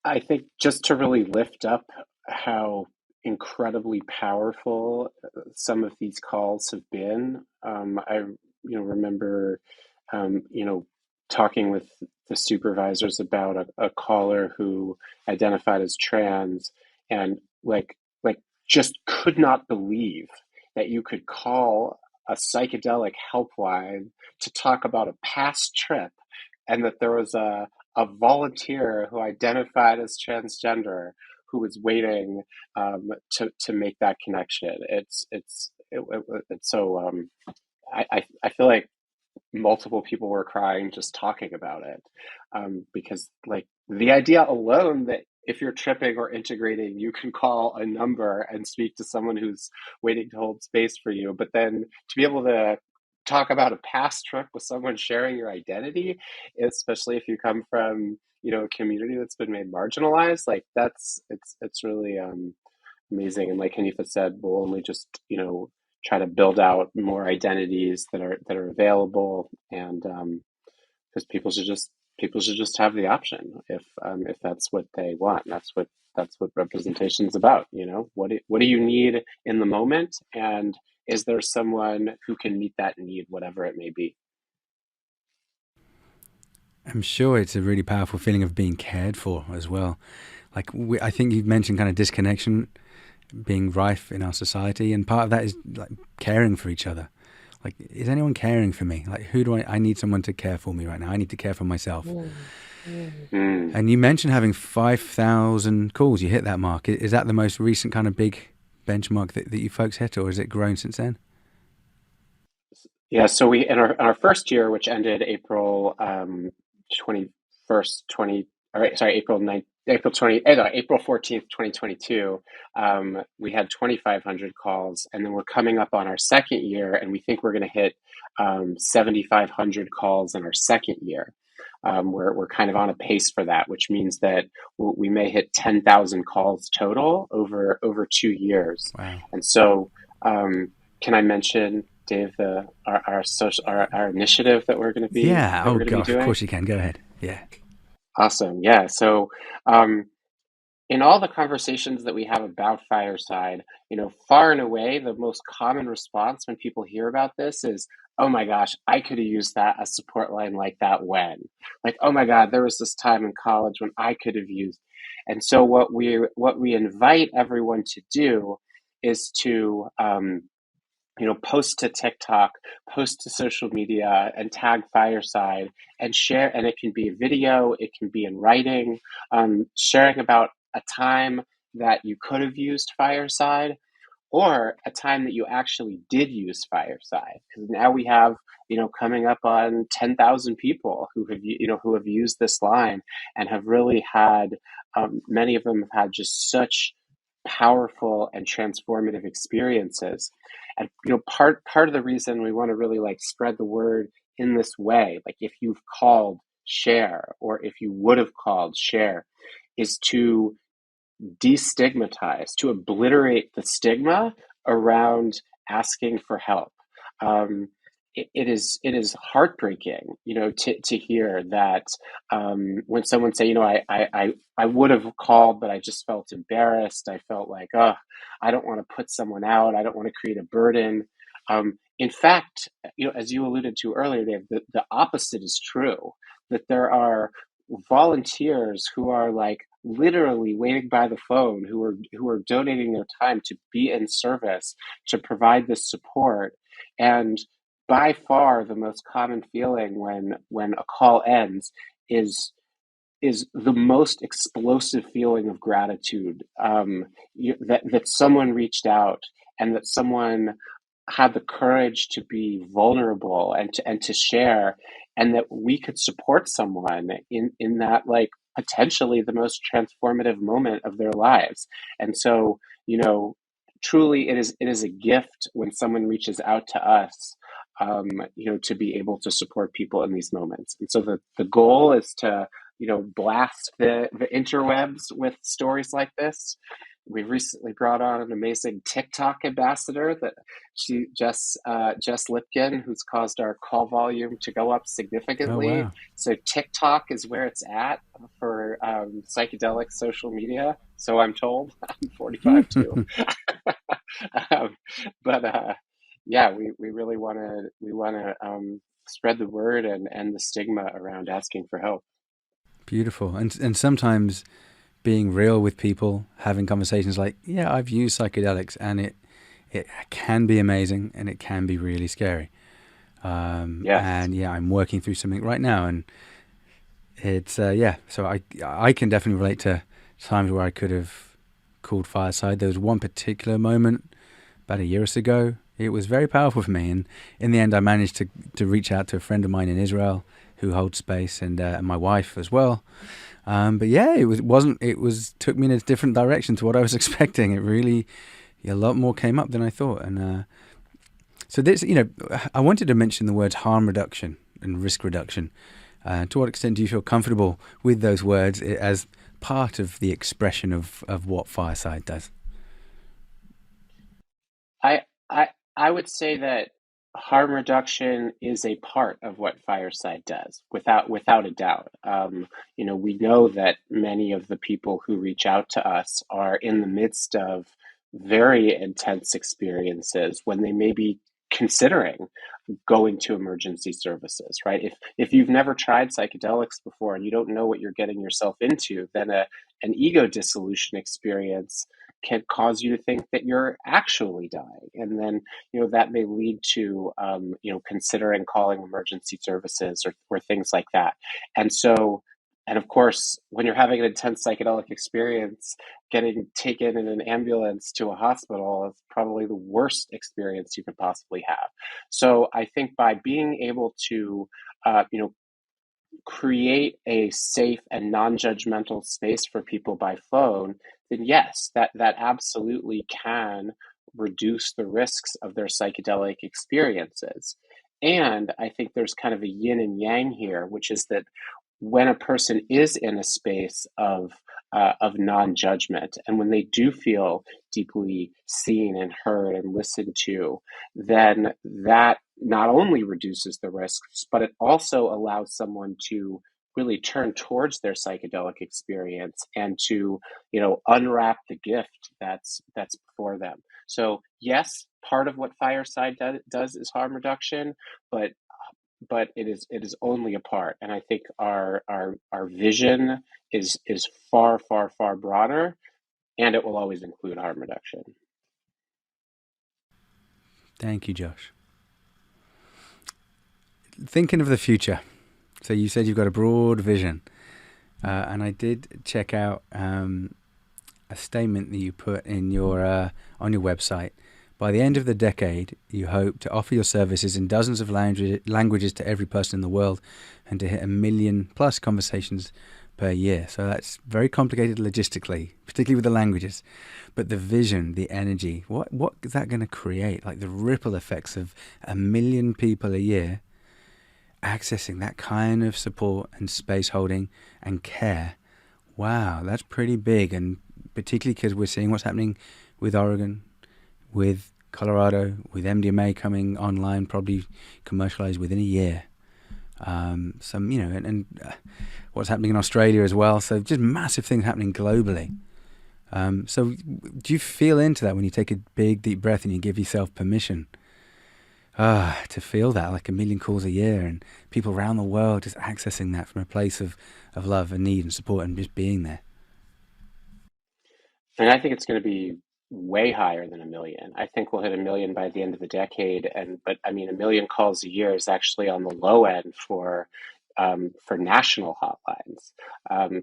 I think just to really lift up how incredibly powerful some of these calls have been. I remember talking with the supervisors about a caller who identified as trans and like just could not believe that you could call a psychedelic helpline to talk about a past trip and that there was a volunteer who identified as transgender who was waiting to make that connection. It's so I feel like multiple people were crying just talking about it, because like the idea alone that if you're tripping or integrating, you can call a number and speak to someone who's waiting to hold space for you. But then to be able to talk about a past trip with someone sharing your identity, especially if you come from a community that's been made marginalized, like it's really amazing. And like Hanifa said, we'll only just try to build out more identities that are available, and because people should just have the option if that's what they want. And that's what representation is about. What do you need in the moment, and is there someone who can meet that need, whatever it may be? I'm sure it's a really powerful feeling of being cared for as well. Like I think you've mentioned kind of disconnection being rife in our society, and part of that is like caring for each other. Like, is anyone caring for me? Like, who do I need someone to care for me right now. I need to care for myself. And you mentioned having 5,000 calls. You hit that mark. Is that the most recent kind of big benchmark that you folks hit, or has it grown since then? Yeah, so we in our first year, which ended April 21st, 20, all right, sorry, April 9th, April 14th, 2022, we had 2,500 calls, and then we're coming up on our second year, and we think we're going to hit 7,500 calls in our second year. We're kind of on a pace for that, which means that we may hit 10,000 calls total over 2 years. Wow. And so, can I mention, Dave, our initiative that we're going to be Yeah. Oh gosh, doing? of course you can. Go ahead. Yeah. Awesome. Yeah. So, in all the conversations that we have about Fireside, far and away, the most common response when people hear about this is, "Oh my gosh, I could have used a support line like that when." Like, "Oh my God, there was this time in college when I could have used." And so what we invite everyone to do is to post to TikTok, post to social media, and tag Fireside and share. And it can be a video, it can be in writing, sharing about a time that you could have used Fireside, or a time that you actually did use Fireside. Because now we have, coming up on 10,000 people who have used this line and have really had, many of them have had just such powerful and transformative experiences. And part of the reason we want to really like spread the word in this way, like if you've called, share, or if you would have called, share, is to destigmatize, to obliterate the stigma around asking for help. It is heartbreaking, to hear that, when someone say, I would have called, but I just felt embarrassed. I felt like, oh, I don't want to put someone out. I don't want to create a burden. In fact, as you alluded to earlier, Dave, the opposite is true. That there are volunteers who are like literally waiting by the phone, who are donating their time to be in service, to provide this support. And by far the most common feeling when a call ends is the most explosive feeling of gratitude, that someone reached out and that someone had the courage to be vulnerable and to share, and that we could support someone in that, like, potentially the most transformative moment of their lives. And so, truly it is a gift when someone reaches out to us, to be able to support people in these moments. And so the goal is to, blast the interwebs with stories like this. We recently brought on an amazing TikTok ambassador, that Jess Lipkin, who's caused our call volume to go up significantly. Oh, wow. So TikTok is where it's at for psychedelic social media. So I'm told. I'm 45 too. um, but yeah, we really want to spread the word and end the stigma around asking for help. Beautiful. And sometimes being real with people, having conversations like, yeah, I've used psychedelics, and it can be amazing and it can be really scary. Yes. And yeah, I'm working through something right now, and it's so I can definitely relate to times where I could have called Fireside. There was one particular moment about a year or so ago. It was very powerful for me, and in the end I managed to reach out to a friend of mine in Israel who holds space, and my wife as well. But yeah, it took me in a different direction to what I was expecting. It really, a lot more came up than I thought. And so this, I wanted to mention the words harm reduction and risk reduction. To what extent do you feel comfortable with those words as part of the expression of what Fireside does? I I I would say that harm reduction is a part of what Fireside does, without a doubt. We know that many of the people who reach out to us are in the midst of very intense experiences when they may be considering going to emergency services, right? If you've never tried psychedelics before and you don't know what you're getting yourself into, then an ego dissolution experience can cause you to think that you're actually dying, and then that may lead to considering calling emergency services, or things like that. And so, and of course, when you're having an intense psychedelic experience, getting taken in an ambulance to a hospital is probably the worst experience you could possibly have. So I think by being able to, create a safe and non-judgmental space for people by phone, then yes, that absolutely can reduce the risks of their psychedelic experiences. And I think there's kind of a yin and yang here, which is that when a person is in a space of non-judgment, and when they do feel deeply seen and heard and listened to, then that not only reduces the risks, but it also allows someone to really turn towards their psychedelic experience and to, unwrap the gift that's before them. So yes, part of what Fireside does is harm reduction, but it is only a part. And I think our vision is far, far, far broader, and it will always include harm reduction. Thank you, Josh. Thinking of the future. So you said you've got a broad vision, and I did check out a statement that you put in your on your website. By the end of the decade, you hope to offer your services in dozens of languages to every person in the world, and to hit 1 million plus conversations per year. So that's very complicated logistically, particularly with the languages. But the vision, the energy, what is that going to create? Like the ripple effects of 1 million people a year accessing that kind of support and space holding and care. Wow, that's pretty big. And particularly because we're seeing what's happening with Oregon, with Colorado, with MDMA coming online, probably commercialized within a year. Some, and what's happening in Australia as well. So just massive things happening globally. So do you feel into that when you take a big, deep breath and you give yourself permission to feel that, like 1 million calls a year and people around the world just accessing that from a place of love and need and support and just being there? And I think it's going to be way higher than 1 million. I think we'll hit 1 million by the end of the decade. But I mean, 1 million calls a year is actually on the low end for national hotlines.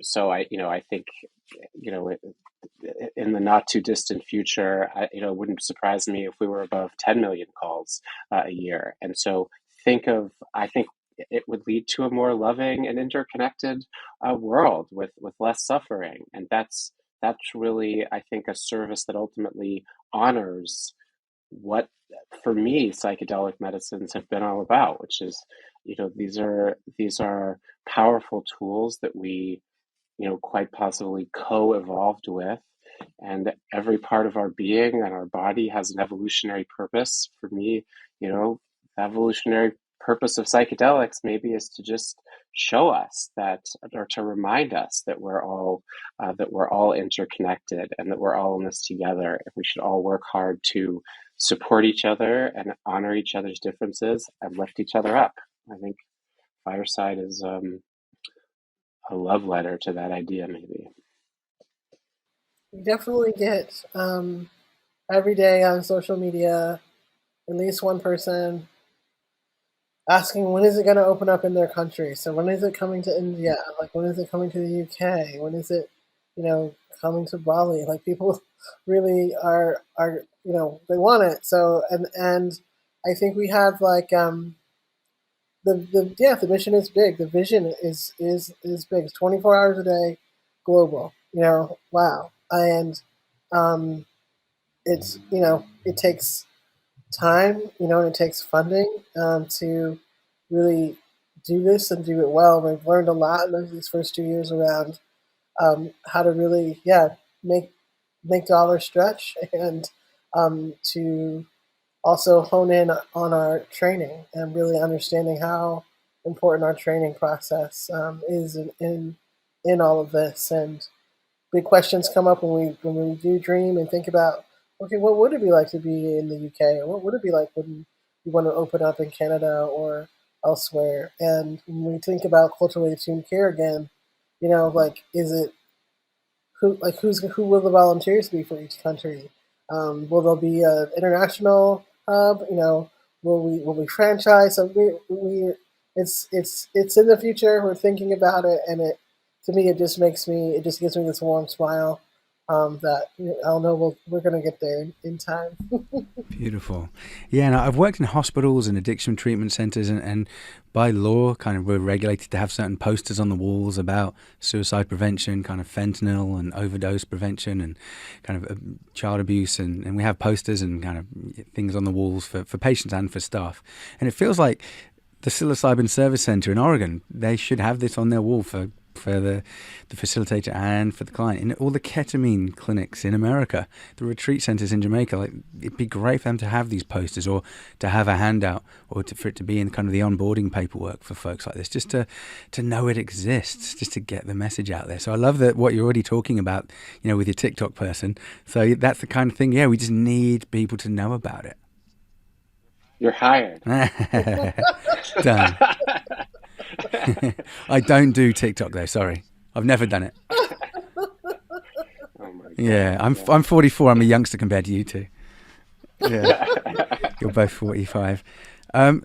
So I think, in the not too distant future, it wouldn't surprise me if we were above 10 million calls a year. And so I think it would lead to a more loving and interconnected world with less suffering. And that's really, I think, a service that ultimately honors what, for me, psychedelic medicines have been all about, which is, these are powerful tools that we, quite possibly co-evolved with, and every part of our being and our body has an evolutionary purpose. For me, the evolutionary purpose of psychedelics maybe is to just show us that, or to remind us that we're all interconnected and that we're all in this together. And we should all work hard to support each other and honor each other's differences and lift each other up. I think Fireside is a love letter to that idea, maybe. You definitely get every day on social media at least one person asking when is it going to open up in their country. So when is it coming to India? Like when is it coming to the UK? When is it, coming to Bali? Like people really are they want it. So and I think we have like the mission is big. The vision is big. It's 24 hours a day, global. Wow. And it's it takes time, and it takes funding to really do this and do it well. We've learned a lot in these first 2 years around how to really, make dollars stretch and to also hone in on our training and really understanding how important our training process is in all of this. And big questions come up when we do dream and think about, okay, what would it be like to be in the UK, or what would it be like when you want to open up in Canada or elsewhere? And when we think about culturally attuned care again, is it who will the volunteers be for each country? Will there be an international hub? Will we franchise? So it's in the future. We're thinking about it, and to me it just gives me this warm smile that I'll know we're going to get there in time. Beautiful. Yeah, and I've worked in hospitals and addiction treatment centers, and by law, kind of we're regulated to have certain posters on the walls about suicide prevention, kind of fentanyl and overdose prevention, and kind of child abuse, and we have posters and kind of things on the walls for patients and for staff. And it feels like the Psilocybin Service Center in Oregon, they should have this on their wall for the facilitator and for the client. In all the ketamine clinics in America, the retreat centers in Jamaica, like it'd be great for them to have these posters, or to have a handout, or for it to be in kind of the onboarding paperwork for folks like this, just to know it exists, just to get the message out there. So I love that what you're already talking about, with your TikTok person. So that's the kind of thing, we just need people to know about it. You're hired. Done. I don't do TikTok though. Sorry, I've never done it. Oh my God. Yeah, I'm 44. I'm a youngster compared to you two. Yeah, you're both 45.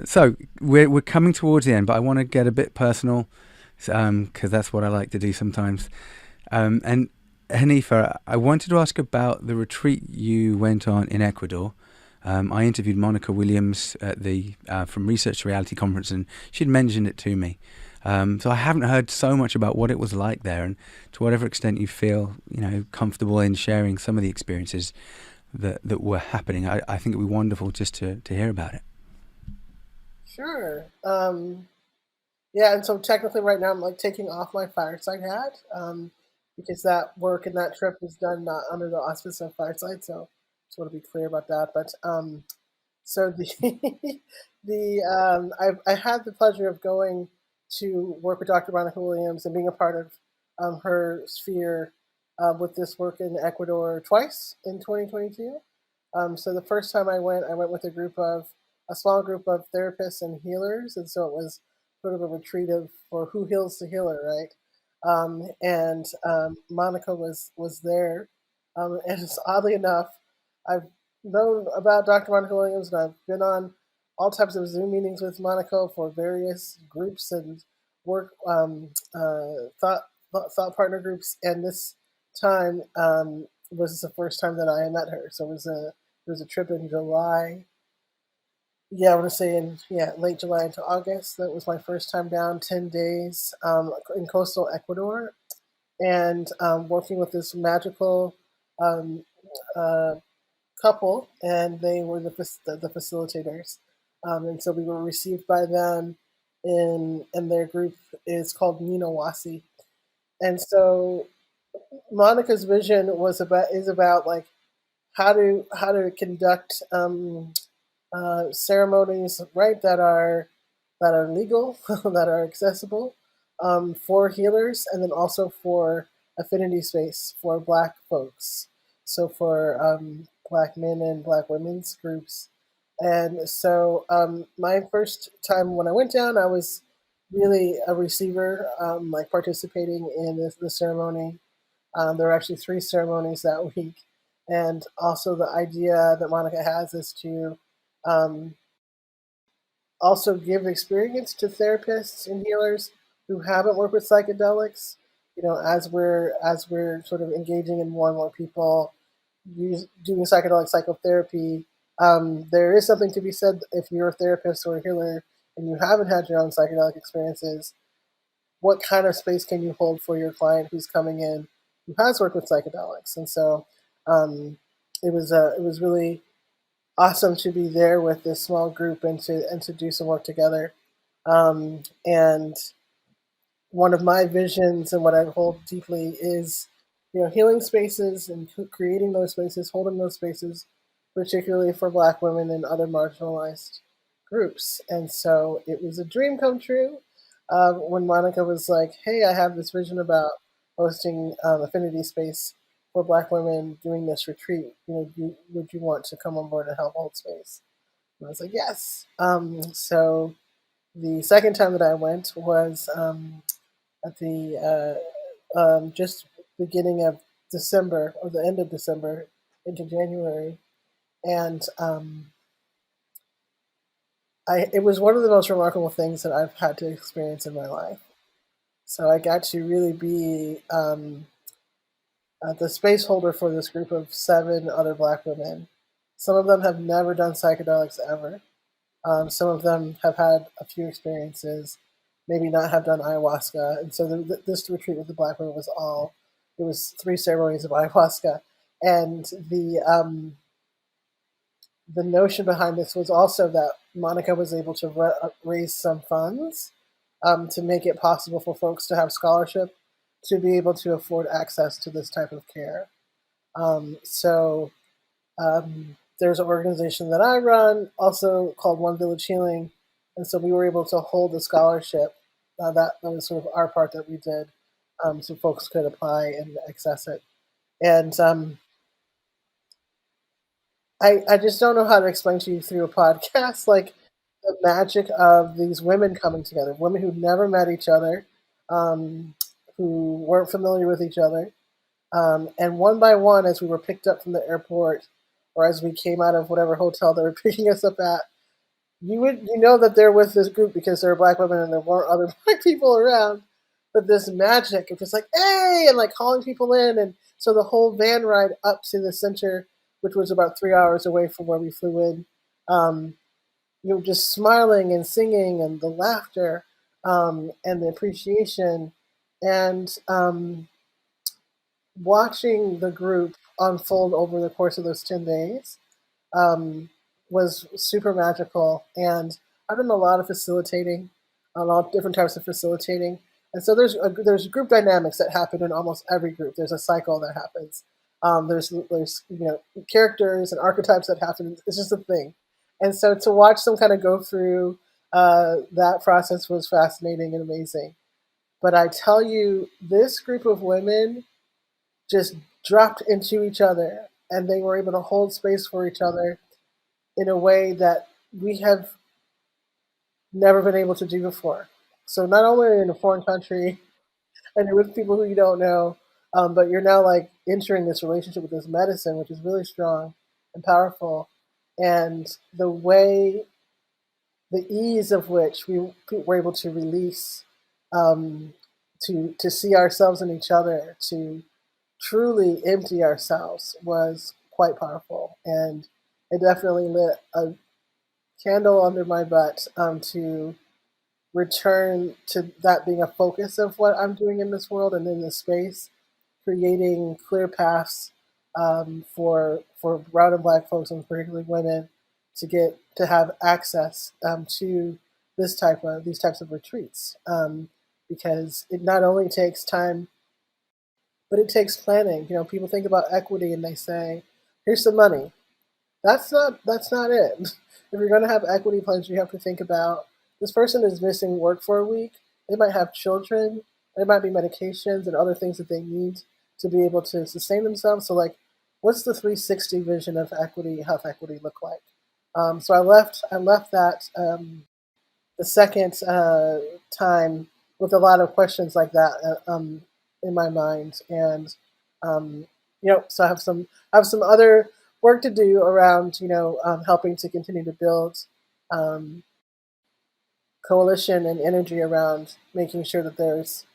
So we're coming towards the end, but I want to get a bit personal, because that's what I like to do sometimes. And Hanifa, I wanted to ask about the retreat you went on in Ecuador. I interviewed Monica Williams at the From Research to Reality conference, and she'd mentioned it to me. So I haven't heard so much about what it was like there, and to whatever extent you feel, comfortable in sharing some of the experiences that were happening. I think it'd be wonderful just to hear about it. Sure. Yeah, and so technically right now I'm like taking off my Fireside hat, because that work and that trip was done not under the auspice of Fireside, so just want to be clear about that. But so the I had the pleasure of going to work with Dr. Monica Williams and being a part of her sphere with this work in Ecuador twice in 2022. So the first time I went with a small group of therapists and healers, and so it was sort of a retreat for who heals the healer, right? And Monica was there, and oddly enough, I've known about Dr. Monica Williams, and I've been on all types of Zoom meetings with Monica for various groups and work thought partner groups, and this time was the first time that I met her. So it was a trip in July. Yeah, I want to say in late July into August. That was my first time down 10 days in coastal Ecuador, and working with this magical um, uh, couple, and they were the facilitators, and so we were received by them and their group is called Nino Wasi, and so Monica's vision is about like how to conduct ceremonies, right, that are legal, that are accessible for healers, and then also for affinity space for Black folks. So for Black men and Black women's groups. And so my first time when I went down, I was really a receiver, like participating in the ceremony. There were actually three ceremonies that week. And also the idea that Monica has is to um, also give experience to therapists and healers who haven't worked with psychedelics. As we're sort of engaging in more and more people doing psychedelic psychotherapy, there is something to be said if you're a therapist or a healer and you haven't had your own psychedelic experiences. What kind of space can you hold for your client who's coming in who has worked with psychedelics? And so um, it was really awesome to be there with this small group and to do some work together. And one of my visions and what I hold deeply is, healing spaces and creating those spaces, holding those spaces, particularly for Black women and other marginalized groups. And so it was a dream come true when Monica was like, "Hey, I have this vision about hosting affinity space for Black women doing this retreat. Would you want to come on board and help hold space?" And I was like, "Yes." So the second time that I went was at the just beginning of December or the end of December into January, and it was one of the most remarkable things that I've had to experience in my life. So I got to really be the space holder for this group of 7 other Black women. Some of them have never done psychedelics ever. Some of them have had a few experiences, maybe not have done ayahuasca. And so this retreat with the Black women it was 3 ceremonies of ayahuasca. And the notion behind this was also that Monica was able to raise some funds to make it possible for folks to have scholarship to be able to afford access to this type of care. So there's an organization that I run, also called One Village Healing, and so we were able to hold a scholarship. That was sort of our part that we did, so folks could apply and access it. And I just don't know how to explain to you through a podcast, like the magic of these women coming together, women who've never met each other, um, who weren't familiar with each other, and one by one, as we were picked up from the airport, or as we came out of whatever hotel they were picking us up at, you know that they're with this group because they're Black women and there weren't other Black people around. but this magic of just like, hey, and like calling people in. And so the whole van ride up to the center, which was about 3 hours away from where we flew in, um, just smiling and singing and the laughter, and the appreciation, and watching the group unfold over the course of those 10 days um, was super magical. And I've done a lot of facilitating, a lot of different types of facilitating. And so there's group dynamics that happen in almost every group. There's a cycle that happens. There's characters and archetypes that happen. It's just a thing. And so to watch them kind of go through that process was fascinating and amazing. But I tell you, this group of women just dropped into each other, and they were able to hold space for each other in a way that we have never been able to do before. So not only are you in a foreign country and you're with people who you don't know, but you're now like entering this relationship with this medicine, which is really strong and powerful. And the ease of which we were able to release, um, to see ourselves in each other, to truly empty ourselves was quite powerful. And it definitely lit a candle under my butt to return to that being a focus of what I'm doing in this world and in this space, creating clear paths for brown and black folks, and particularly women, to have access to these types of retreats, because it not only takes time, but it takes planning. People think about equity and they say, "Here's some money." That's not it. If you're going to have equity plans, you have to think about, this person is missing work for a week. They might have children. There might be medications and other things that they need to be able to sustain themselves. So, like, what's the 360 vision of equity, health equity look like? So I left that the second time with a lot of questions like that in my mind, and so I have some other work to do around helping to continue to build um, coalition and energy around making sure that there's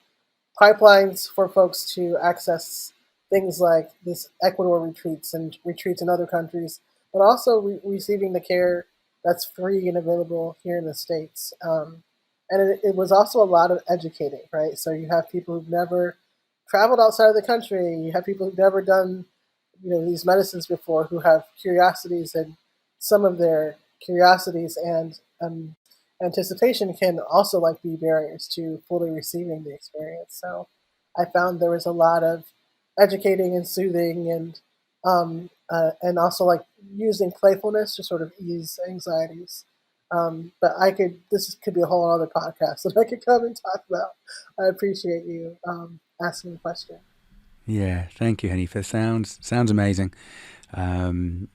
pipelines for folks to access things like this Ecuador retreats and retreats in other countries, but also receiving the care that's free and available here in the States. And it was also a lot of educating, right? So you have people who've never traveled outside of the country. You have people who've never done, these medicines before, who have curiosities, and some of their curiosities and anticipation can also like be barriers to fully receiving the experience. So I found there was a lot of educating and soothing, and also like using playfulness to sort of ease anxieties. But this could be a whole other podcast that I could come and talk about. I appreciate you asking the question. Yeah, thank you, Hanifa. Sounds amazing. And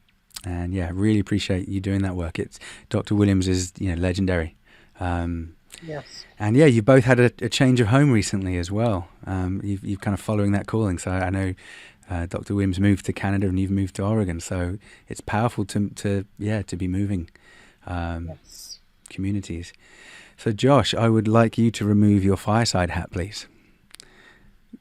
yeah, really appreciate you doing that work. Dr. Williams is legendary. Yes. And yeah, you both had a change of home recently as well. You've kind of following that calling. So I know Dr. Williams moved to Canada and you've moved to Oregon. So it's powerful to be moving Yes. communities. So Josh, I would like you to remove your fireside hat, please.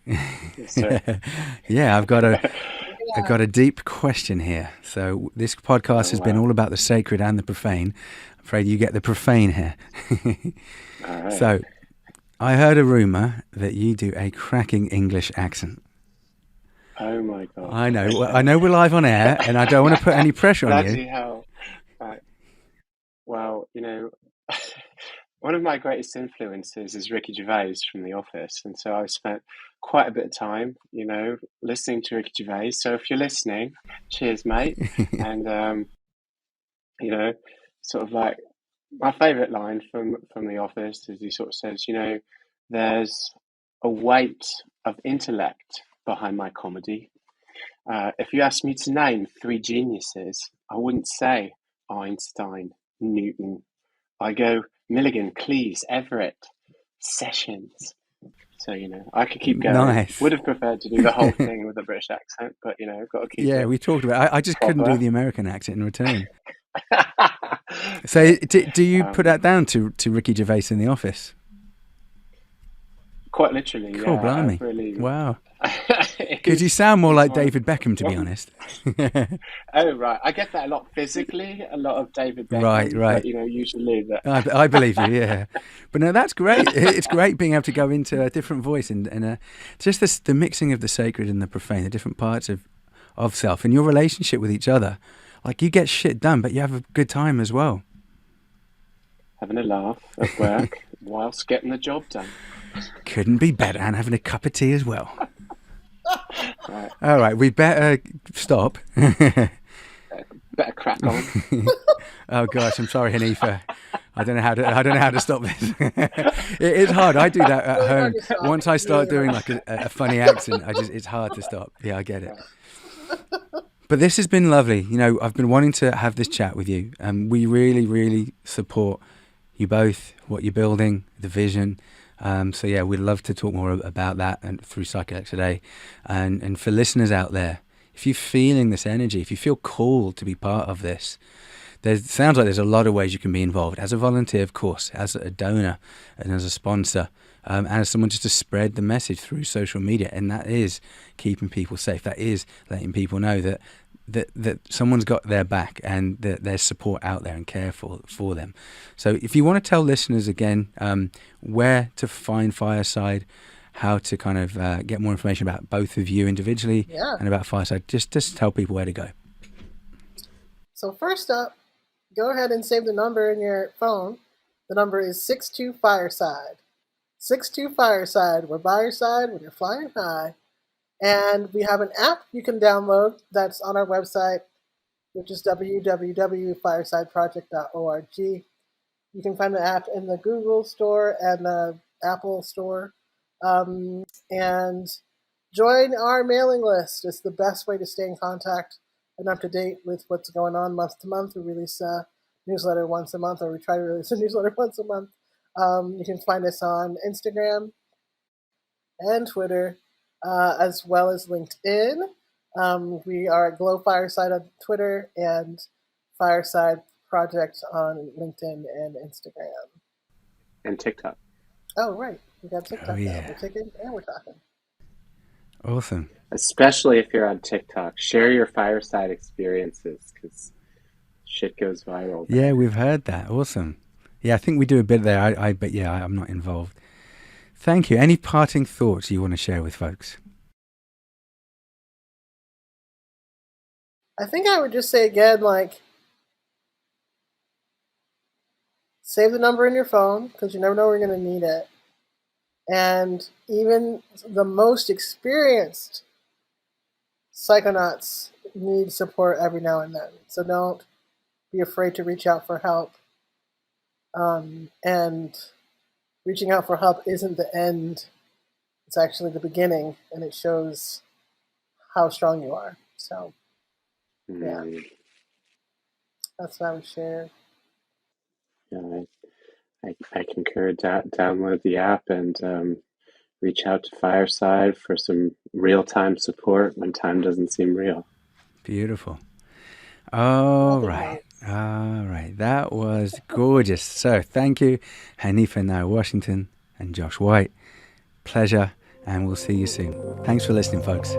Yes, sir. Yeah, I've got a deep question here. So this podcast has been all about the sacred and the profane. I'm afraid you get the profane here. All right. So I heard a rumor that you do a cracking English accent. Oh my God. I know we're live on air and I don't want to put any pressure on you. Bloody hell. Well, one of my greatest influences is Ricky Gervais from The Office. And so I've spent quite a bit of time, listening to Ricky Gervais. So if you're listening, cheers, mate. And, sort of like my favorite line from The Office is he sort of says, there's a weight of intellect behind my comedy. If you asked me to name 3 geniuses, I wouldn't say Einstein, Newton. I go Milligan, Cleese, Everett, Sessions. So, I could keep going. Nice. Would have preferred to do the whole thing with a British accent, but, I've got to keep it. Yeah, we talked about it. I just couldn't proper. do the American accent in return. So do you put that down to Ricky Gervais in The Office? Quite literally, Cool, yeah. blimey. I've really. Wow. Because you sound more It's like one of David Beckham, to be honest. Oh, right. I get that a lot physically, a lot of David Right, Beckham, but right. usually that. I believe you, yeah. But no, that's great. It's great being able to go into a different voice and just the mixing of the sacred and the profane, the different parts of self and your relationship with each other. Like, you get shit done, but you have a good time as well. Having a laugh at work whilst getting the job done. Couldn't be better, and having a cup of tea as well. Right. All right, we better stop. Better crack on. Oh gosh, I'm sorry, Hanifa. I don't know how to stop this. It is hard. I do that at home. Once I start doing like a funny accent, it's hard to stop. Yeah, I get it. But this has been lovely. I've been wanting to have this chat with you, and we really, really support you both, what you're building, the vision. So yeah, we'd love to talk more about that and through Psychedelics today. And for listeners out there, if you're feeling this energy, if you feel called to be part of this, sounds like there's a lot of ways you can be involved. As a volunteer, of course, as a donor and as a sponsor, and as someone just to spread the message through social media. And that is keeping people safe. That is letting people know that someone's got their back and that there's support out there and care for them. So if you want to tell listeners again where to find Fireside, how to kind of get more information about both of you individually and about Fireside, just tell people where to go. So first up, go ahead and save the number in your phone. The number is 62-FIRESIDE. 62-FIRESIDE. We're by your side when you're flying high. And we have an app you can download that's on our website, which is www.firesideproject.org. You can find the app in the Google Store and the Apple Store. And join our mailing list. It's the best way to stay in contact and up to date with what's going on month to month. We release a newsletter once a month, or we try to release a newsletter once a month. You can find us on Instagram and Twitter, as well as LinkedIn. We are at Glow Fireside on Twitter and Fireside Project on LinkedIn and Instagram. And TikTok. Oh, right. We got TikTok now. We're ticking and we're talking. Awesome. Especially if you're on TikTok. Share your Fireside experiences, because shit goes viral. Yeah, we've heard that. Awesome. Yeah, I think we do a bit there. But yeah, I'm not involved. Thank you. Any parting thoughts you want to share with folks? I think I would just say again, save the number in your phone, because you never know when you're going to need it. And even the most experienced psychonauts need support every now and then. So don't be afraid to reach out for help. And reaching out for help isn't the end. It's actually the beginning, and it shows how strong you are. So, yeah. That's what I would share. Yeah, I concur. Download the app and reach out to Fireside for some real-time support when time doesn't seem real. Beautiful. All right. That was gorgeous. So thank you, Hanifa Nayo Washington and Josh White. Pleasure, and we'll see you soon. Thanks for listening, folks.